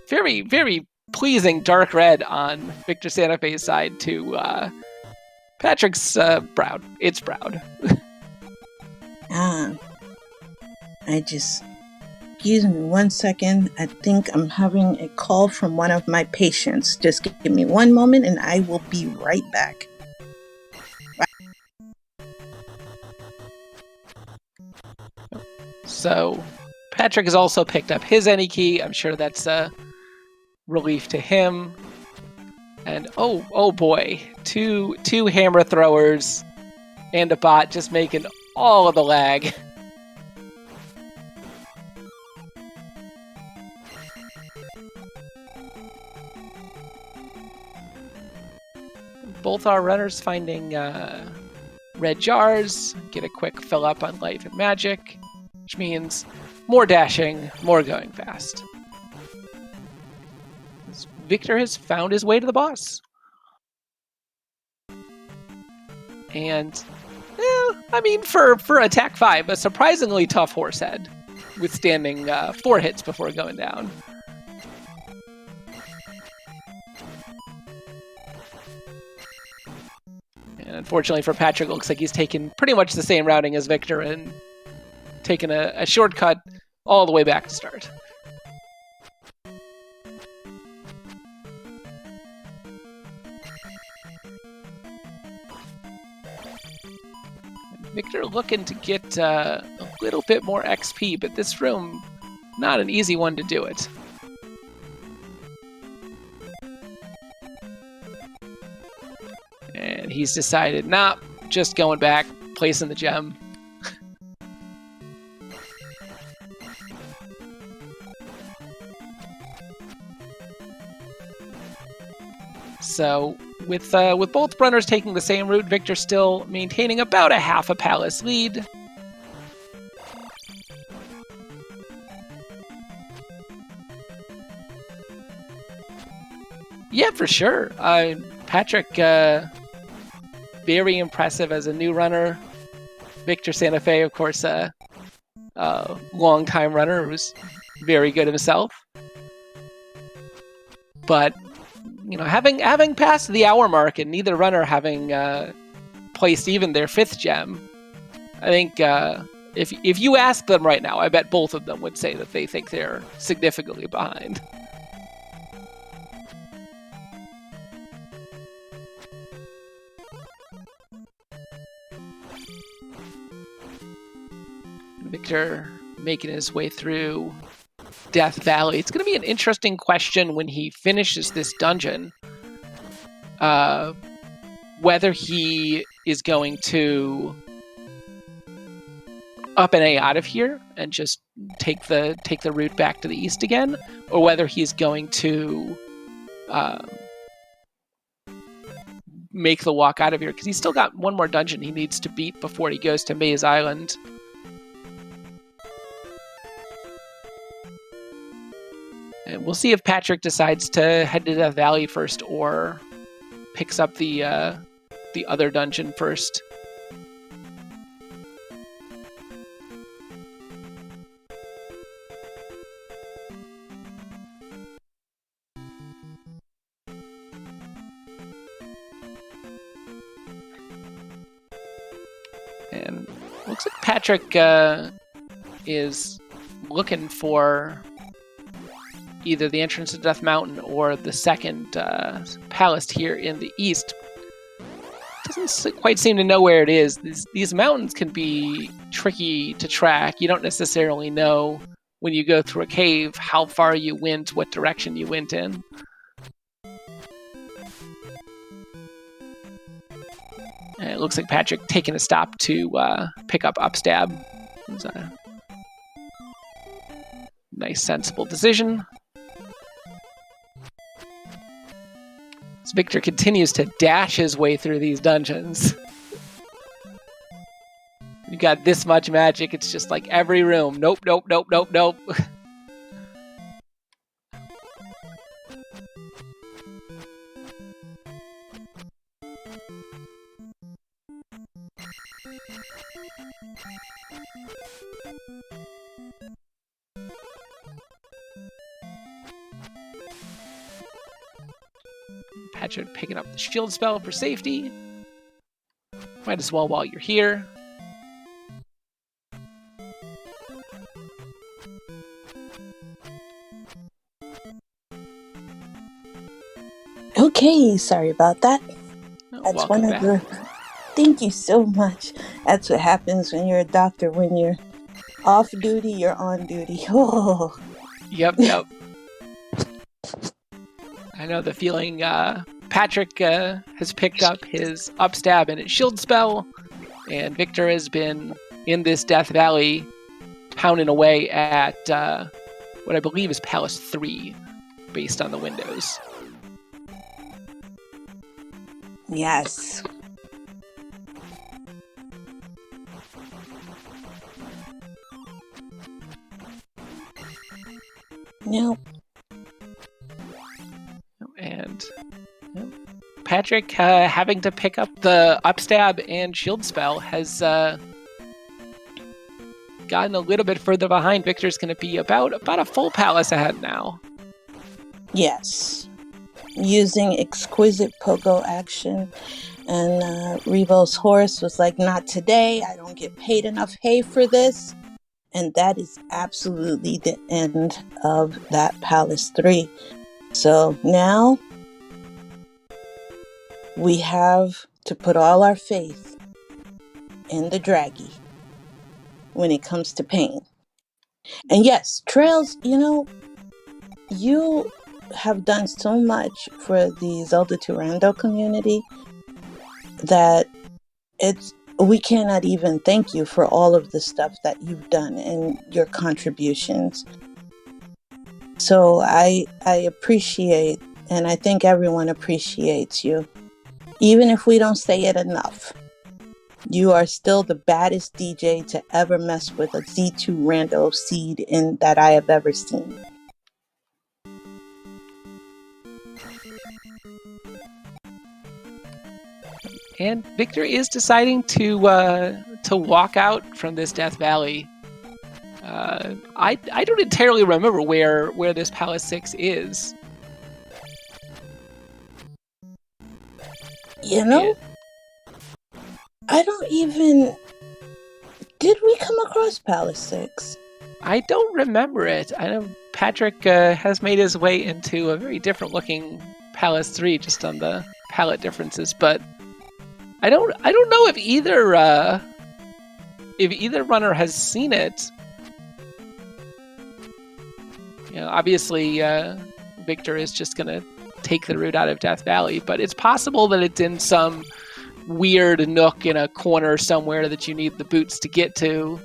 C: very, very pleasing dark red on VictorSantafe's side to Patrick's brown. It's brown.
B: Excuse me 1 second. I think I'm having a call from one of my patients. Just give me 1 moment and I will be right back.
C: So Patrick has also picked up his any key. I'm sure that's a relief to him. And oh boy, two hammer throwers and a bot just making all of the lag. Both our runners finding red jars, get a quick fill up on life and magic, which means more dashing, more going fast. Victor has found his way to the boss. And, I mean, for attack 5, a surprisingly tough horse head, withstanding 4 hits before going down. And unfortunately for Patrick, it looks like he's taken pretty much the same routing as Victor and taken a shortcut all the way back to start. Victor looking to get a little bit more XP, but this room, not an easy one to do it. And he's decided, nah, just going back, placing the gem. So with both runners taking the same route, Victor still maintaining about a half a palace lead. Yeah, for sure. Patrick, very impressive as a new runner. VictorSantafe, of course, a long-time runner who's very good himself. But having passed the hour mark and neither runner having placed even their 5th gem, I think if you ask them right now, I bet both of them would say that they think they're significantly behind. Victor making his way through Death Valley. It's going to be an interesting question when he finishes this dungeon, whether he is going to up and A out of here and just take the route back to the east again, or whether he's going to make the walk out of here, because he's still got one more dungeon he needs to beat before he goes to Maze Island. And we'll see if Patrick decides to head to Death Valley first or picks up the other dungeon first. And looks like Patrick is looking for either the entrance to Death Mountain or the second palace here in the east. Doesn't quite seem to know where it is. These mountains can be tricky to track. You don't necessarily know when you go through a cave how far you went, what direction you went in. And it looks like Patrick taking a stop to pick up Upstab. It was a nice, sensible decision. As Victor continues to dash his way through these dungeons. You got this much magic, it's just like every room. Nope, nope, nope, nope, nope. Patrick picking up the shield spell for safety. Might as well while you're here.
B: Okay, sorry about that.
C: Oh,
B: That's
C: welcome
B: one of
C: back.
B: the... Thank you so much. That's what happens when you're a doctor. When you're off duty, you're on duty. Oh.
C: Yep. I know the feeling. Patrick has picked up his Upstab and his shield spell, and Victor has been in this Death Valley pounding away at what I believe is Palace 3, based on the windows.
B: Yes. Nope.
C: And Patrick, having to pick up the Upstab and shield spell, has gotten a little bit further behind. Victor's going to be about a full palace ahead now.
B: Yes. Using exquisite pogo action. And Revo's horse was like, not today. I don't get paid enough hay for this. And that is absolutely the end of that Palace 3. So now we have to put all our faith in the Draggy when it comes to pain. And yes, Trails, you have done so much for the Zelda 2 Rando community that we cannot even thank you for all of the stuff that you've done and your contributions. So I appreciate, and I think everyone appreciates you. Even if we don't say it enough, you are still the baddest DJ to ever mess with a Z2 Rando seed that I have ever seen.
C: And Victor is deciding to walk out from this Death Valley. I don't entirely remember where this Palace 6 is.
B: I don't even... Did we come across Palace 6?
C: I don't remember it. I know Patrick has made his way into a very different looking Palace 3 just on the palette differences, but I don't know if either runner has seen it. Obviously Victor is just gonna take the route out of Death Valley, but it's possible that it's in some weird nook in a corner somewhere that you need the boots to get to.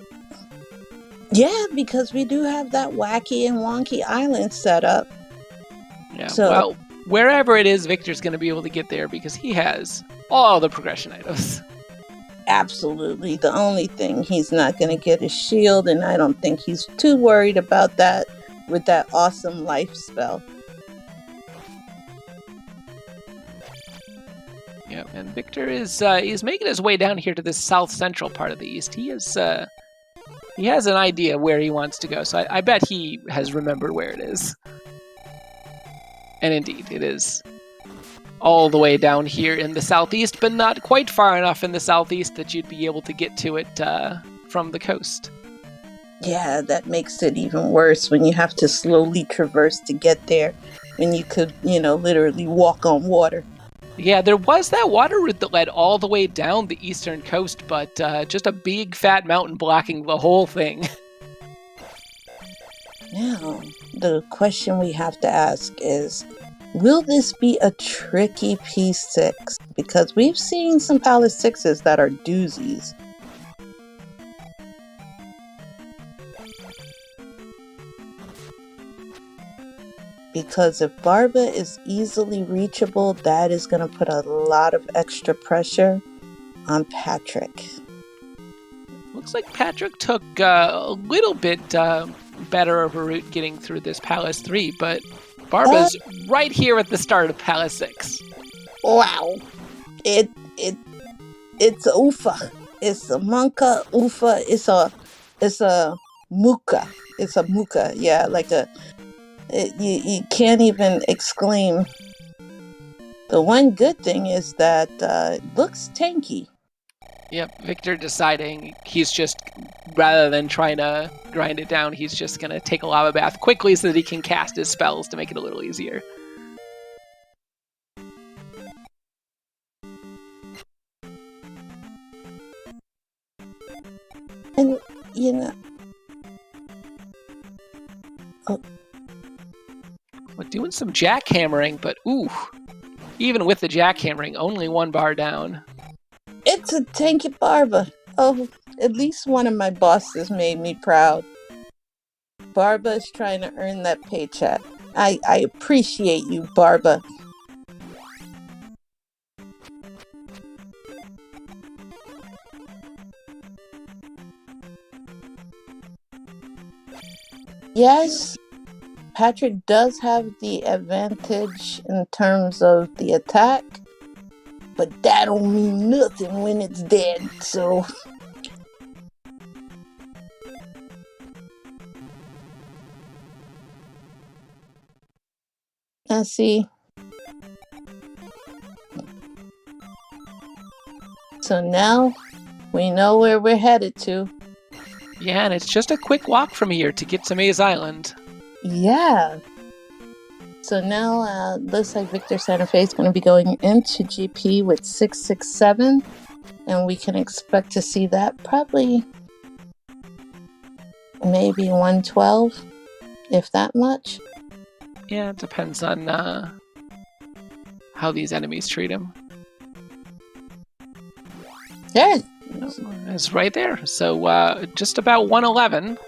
B: Yeah, because we do have that wacky and wonky island set up.
C: Yeah,
B: so,
C: well, wherever it is, Victor's going to be able to get there because he has all the progression items.
B: Absolutely. The only thing he's not going to get is shield, and I don't think he's too worried about that with that awesome life spell.
C: Yeah, and Victor is making his way down here to the south central part of the east. He has an idea where he wants to go, so I bet he has remembered where it is. And indeed, it is all the way down here in the southeast, but not quite far enough in the southeast that you'd be able to get to it from the coast.
B: Yeah, that makes it even worse when you have to slowly traverse to get there, when you could, literally walk on water.
C: Yeah, there was that water route that led all the way down the eastern coast, but just a big fat mountain blocking the whole thing.
B: Now, the question we have to ask is, will this be a tricky P6? Because we've seen some Palace 6s that are doozies. Because if Barba is easily reachable, that is going to put a lot of extra pressure on Patrick.
C: Looks like Patrick took a little bit better of a route getting through this Palace 3, but Barba's right here at the start of Palace 6.
B: Wow. It's Ufa. It's a Monka Ufa. It's a Muka. It's a Muka. Yeah, like you can't even exclaim. The one good thing is that it looks tanky.
C: Yep, Victor deciding he's just, rather than trying to grind it down, he's just going to take a lava bath quickly so that he can cast his spells to make it a little easier.
B: And,
C: We're doing some jackhammering, but ooh, even with the jackhammering, only one bar down.
B: It's a tanky Barba. Oh, at least one of my bosses made me proud. Barba is trying to earn that paycheck. I appreciate you, Barba. Yes, Patrick does have the advantage in terms of the attack, but that don't mean nothing when it's dead, so... Let's see. So now we know where we're headed to.
C: Yeah, and it's just a quick walk from here to get to Maze Island.
B: Yeah. So now looks like VictorSantafe is going to be going into GP with 667, and we can expect to see that probably maybe 112, if that much.
C: Yeah, it depends on how these enemies treat him.
B: Yeah.
C: It's right there. So just about 111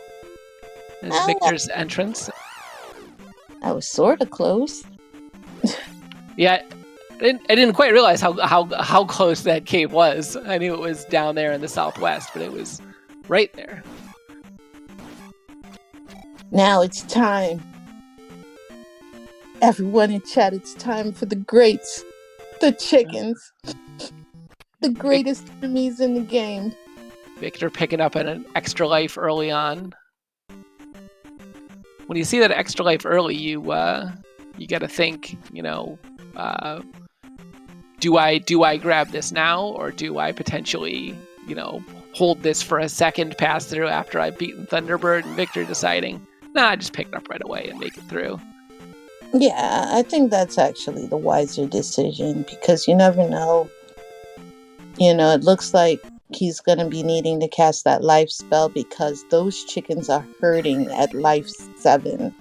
C: is Victor's entrance.
B: I was sort of close.
C: Yeah, I didn't quite realize how close that cave was. I knew it was down there in the southwest, but it was right there.
B: Now it's time. Everyone in chat, it's time for the greats. The chickens. The greatest enemies in the game.
C: Victor picking up an extra life early on. When you see that extra life early, you got to think, do I grab this now, or do I potentially, hold this for a second pass through after I've beaten Thunderbird, and Victor deciding, nah, I just pick it up right away and make it through.
B: Yeah, I think that's actually the wiser decision, because you never know. It looks like he's going to be needing to cast that life spell because those chickens are hurting at life 7.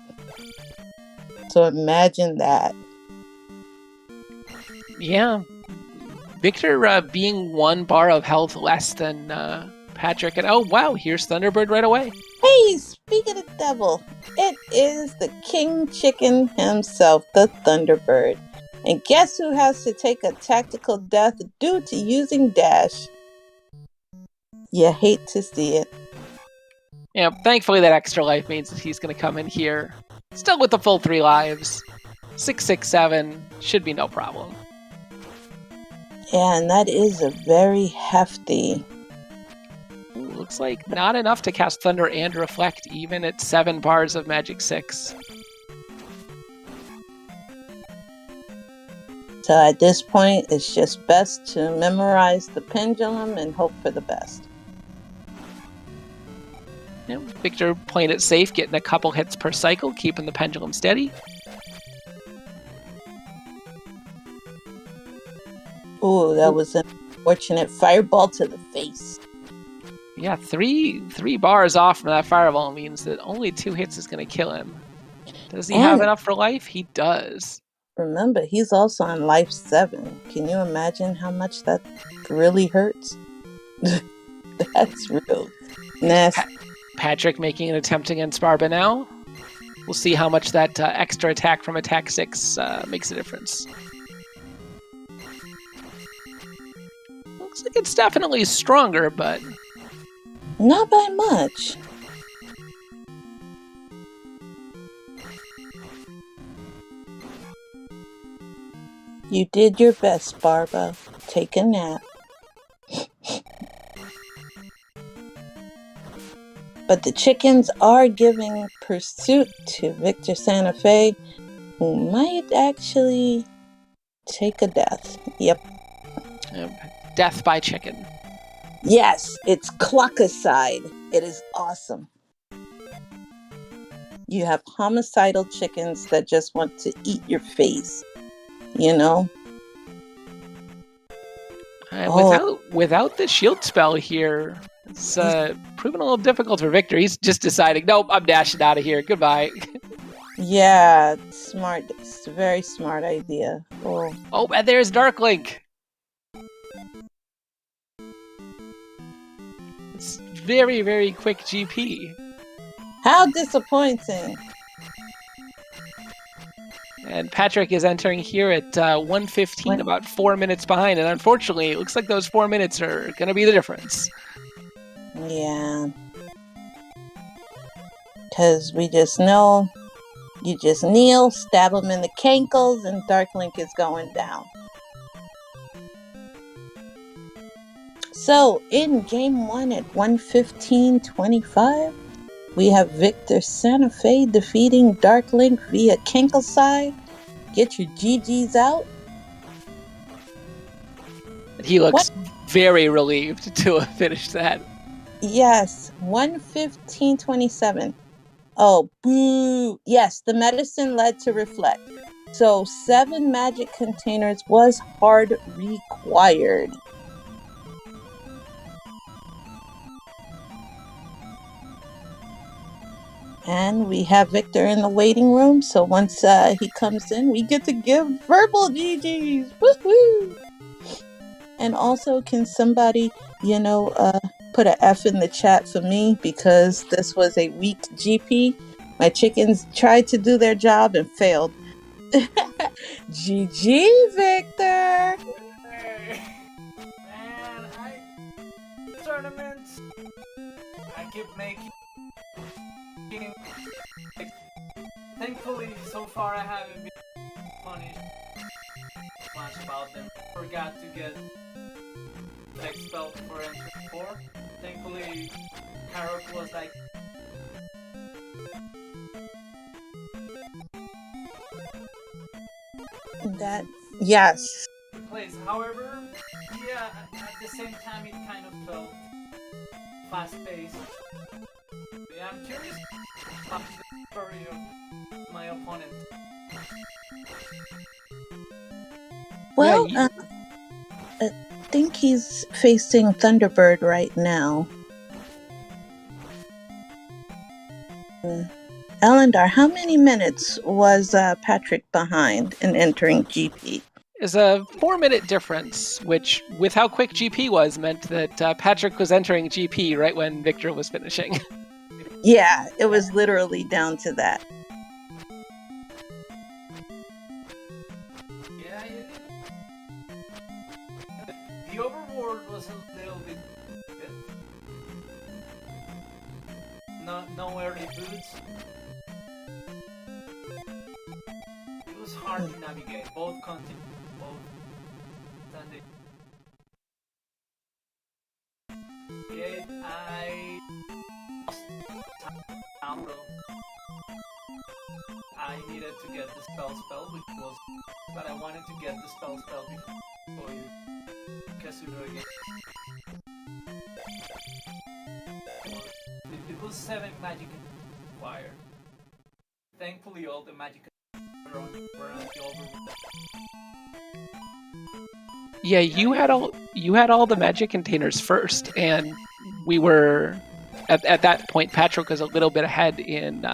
B: So imagine that.
C: Yeah. Victor being 1 bar of health less than Patrick. And oh, wow, here's Thunderbird right away.
B: Hey, speak of the devil, it is the king chicken himself, the Thunderbird. And guess who has to take a tactical death due to using dash? You hate to see it.
C: Yeah, thankfully that extra life means that he's going to come in here still with the full 3 lives. 667 should be no problem.
B: Yeah, and that is a very hefty...
C: Ooh, looks like not enough to cast Thunder and Reflect, even at 7 bars of Magic 6.
B: So at this point, it's just best to memorize the pendulum and hope for the best.
C: You know, Victor playing it safe, getting a couple hits per cycle, keeping the pendulum steady.
B: Oh, that was an unfortunate fireball to the face.
C: Yeah, three bars off from that fireball means that only 2 hits is going to kill him. Does he have enough for life? He does.
B: Remember, he's also on life 7. Can you imagine how much that really hurts? That's real nasty.
C: Patrick making an attempt against Barba now. We'll see how much that extra attack from attack 6 makes a difference. Looks like it's definitely stronger, but
B: not by much. You did your best, Barba. Take a nap. But the chickens are giving pursuit to VictorSantafe, who might actually take a death. Yep.
C: Death by chicken.
B: Yes, it's clockicide. It is awesome. You have homicidal chickens that just want to eat your face. You know?
C: Without the shield spell here, it's proven a little difficult for Victor. He's just deciding, nope, I'm dashing out of here. Goodbye.
B: Yeah, smart. It's a very smart idea.
C: Oh, and there's Dark Link. It's very, very quick GP.
B: How disappointing.
C: And Patrick is entering here at 1:15, about 4 minutes behind. And unfortunately, it looks like those 4 minutes are going to be the difference.
B: Yeah. Because we just know you just kneel, stab him in the cankles, and Dark Link is going down. So, in Game 1 at 1:15:25, we have VictorSantafe defeating Dark Link via Kankleside. Get your GGs out.
C: He looks very relieved to have finished that.
B: Yes, 1:15:27. Oh, boo. Yes, the medicine led to reflect. So 7 magic containers was hard required. And we have Victor in the waiting room. So once he comes in, we get to give verbal GGs. Woohoo! And also, can somebody, put an F in the chat for me, because this was a weak GP. My chickens tried to do their job and failed. GG, Victor!
D: Man, tournaments, I keep making. Thankfully, so far I haven't been punished much about them. Forgot to get X spell for entry 4. Thankfully, Karok was like,
B: that, yes.
D: place. However, yeah, at the same time it kind of felt fast-paced. Yeah, I'm curious about the story of my opponent.
B: Well, I think he's facing Thunderbird right now. Elendar, how many minutes was Patrick behind in entering GP?
C: Is a 4-minute difference, which, with how quick GP was, meant that Patrick was entering GP right when Victor was finishing.
B: Yeah, it was literally down to that.
D: Yeah, the overboard was a little bit good. No early boots. It was hard to navigate. Both continents, both standing. Yeah, I lost time though. I needed to get the spell, which was, but I wanted to get the spell before you Kasudo again. It was was 7 magic required. Thankfully, all the magic were on the overworld.
C: Yeah, you had all the magic containers first, and we were at that point. Patrick was a little bit ahead in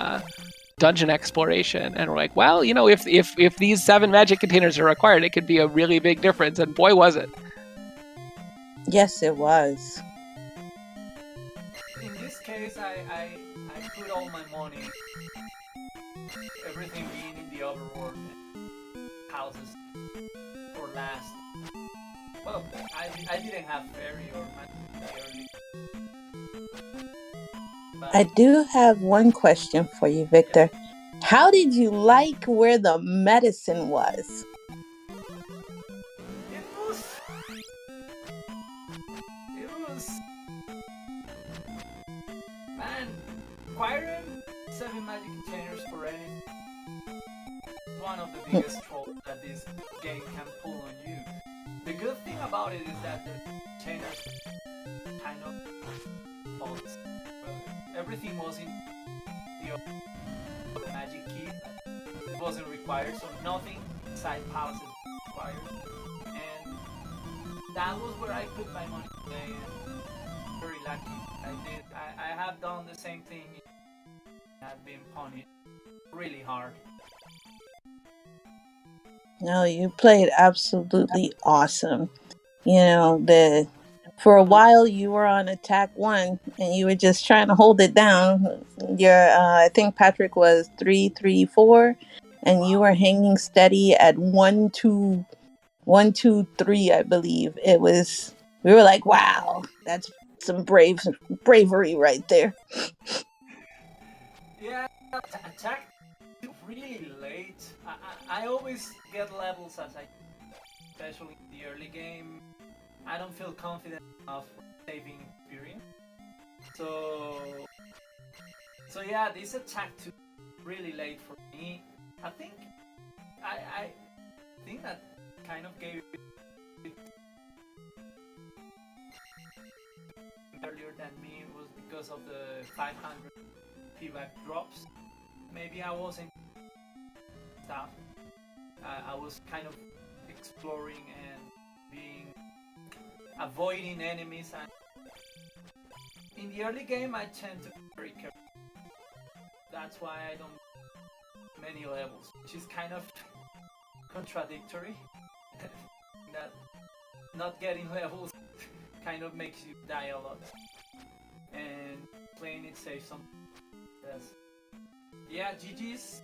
C: dungeon exploration, and we're like, well, you know, if these 7 magic containers are required, it could be a really big difference, and boy, was it.
B: Yes, it was.
D: In this case, I put all my money, everything being in the overworld houses for last. Well, I didn't have fairy or magic early. But
B: I do have one question for you, Victor. How did you like where the medicine was?
D: It was man, acquiring 7 magic containers for anything is one of the biggest trolls that this game can pull on you. The good thing about it is that the containers kind of faults. Everything was in the magic key. It wasn't required, so nothing inside palaces was required. And that was where I put my money today, and very lucky I did. I have done the same thing. I've been punished really hard.
B: No, you played absolutely awesome. You know, for a while you were on attack 1 and you were just trying to hold it down. I think Patrick was 3-3-4, and you were hanging steady at 1-2-1-2-3, I believe. We were like, wow, that's some bravery right there.
D: Yeah, attack really late. I always get levels especially in the early game. I don't feel confident enough saving experience. So yeah, this attack took really late for me. I think that kind of gave it earlier than me was because of the 500 feedback drops. Maybe I wasn't stuff. I was kind of exploring and avoiding enemies. And in the early game, I tend to be very careful. That's why I don't many levels, which is kind of contradictory. That not getting levels kind of makes you die a lot, and playing it safe some. Yes. Yeah, GG's.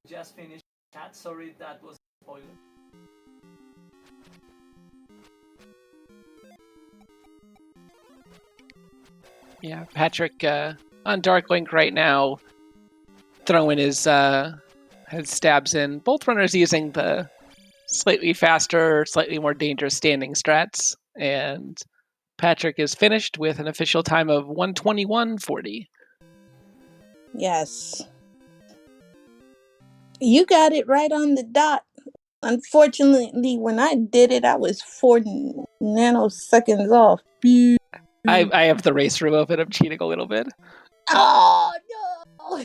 D: Just finished chat. Sorry, that was a spoiler.
C: Yeah, Patrick on Dark Link right now, throwing his stabs in. Both runners using the slightly faster, slightly more dangerous standing strats, and Patrick is finished with an official time of 1:21:40.
B: Yes. You got it right on the dot. Unfortunately, when I did it, I was 4 nanoseconds off.
C: I have the race room open. I'm cheating a little bit.
B: Oh, no!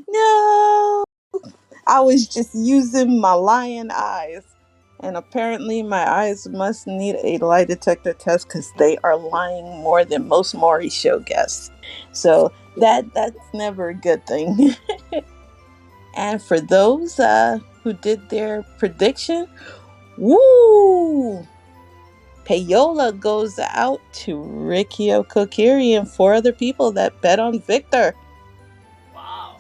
B: No! I was just using my lion eyes. And apparently my eyes must need a lie detector test because they are lying more than most Maury show guests. So that's never a good thing. And for those who did their prediction, woo! Payola goes out to Rikio Kokiri and 4 other people that bet on Victor.
D: Wow.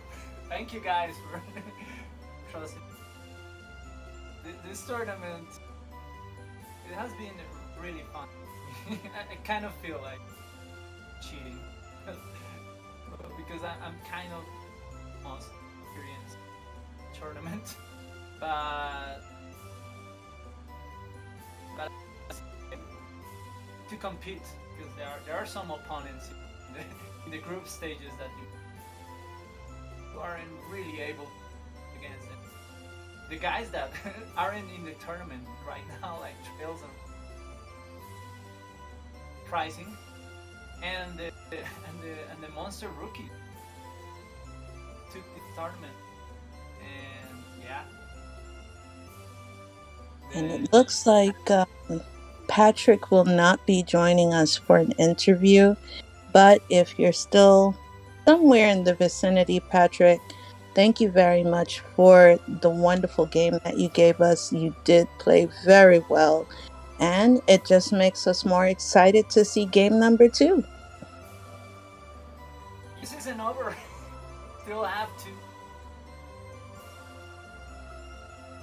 D: Thank you guys for trusting. This tournament, it has been really fun. I kind of feel like cheating because I'm kind of most experienced tournament, but to compete because there are some opponents in the group stages that you aren't really able against them. the guys that aren't in the tournament right now, like Trails and Pricing, and the Monster Rookie took the tournament, and yeah.
B: And it looks like Patrick will not be joining us for an interview. But if you're still somewhere in the vicinity, Patrick, thank you very much for the wonderful game that you gave us. You did play very well. And it just makes us more excited to see game number 2.
D: This isn't over. Still have to.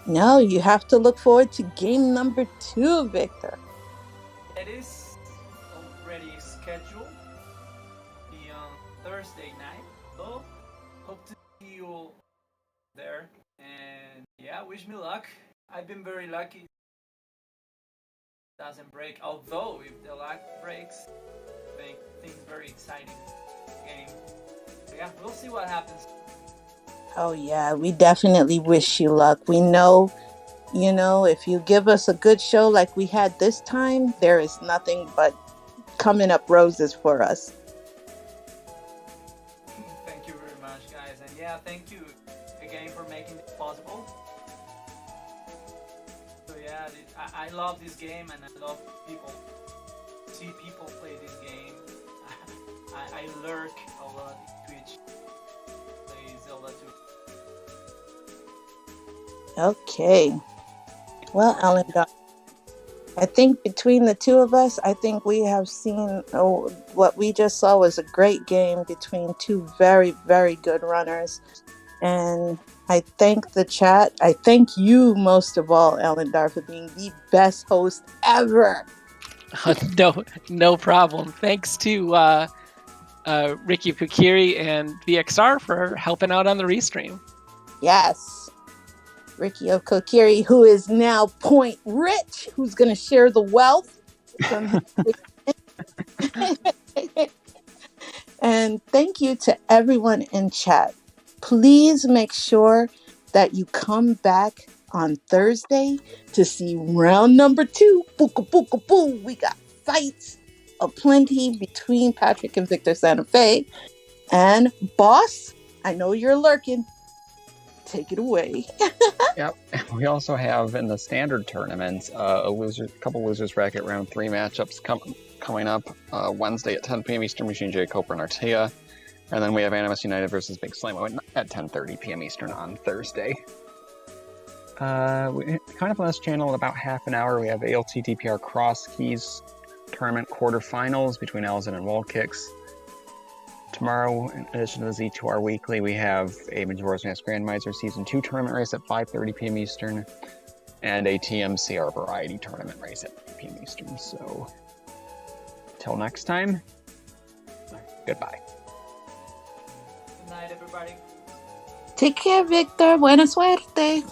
B: No, you have to look forward to game number 2, Victor.
D: It is already scheduled to be on Thursday night. So hope to see you all there. And yeah, wish me luck. I've been very lucky. Doesn't break. Although if the luck breaks, make things very exciting game. So yeah, we'll see what happens.
B: Oh yeah, we definitely wish you luck. We know, if you give us a good show like we had this time, there is nothing but coming up roses for us.
D: Thank you very much, guys. And yeah, thank you again for making this possible. So yeah, I love this game, and I love see people play this game. I lurk a lot in Twitch. Play Zelda 2.
B: Okay. Well, Alan, I think between the two of us, I think we have seen what we just saw was a great game between two very, very good runners. And I thank the chat. I thank you most of all, Elendar, for being the best host ever.
C: No problem. Thanks to Ricky Pukiri and VXR for helping out on the restream.
B: Yes. Ricky of Kokiri, who is now point rich, who's going to share the wealth from his And thank you to everyone in chat. Please make sure that you come back on Thursday to see round number 2. Booka, booka, boo. We got fights aplenty between Patrick and VictorSantafe. And boss, I know you're lurking. Take it away.
A: Yep. We also have in the standard tournament a couple losers bracket round 3 matchups coming up Wednesday at 10 p.m. Eastern between Jay Cooper and Artea. And then we have Animus United versus Big Slamo at 10:30 p.m. Eastern on Thursday. Kind of on this channel in about half an hour, we have ALT DPR Cross Keys tournament quarterfinals between Elzen and Wall Kicks. Tomorrow, in addition to the Z2R Weekly, we have a Majora's Mask Randomizer Season 2 tournament race at 5:30 p.m. Eastern, and a TMCR Variety tournament race at 3 p.m. Eastern. So, till next time, goodbye.
D: Good night, everybody.
B: Take care, Victor. Buena suerte.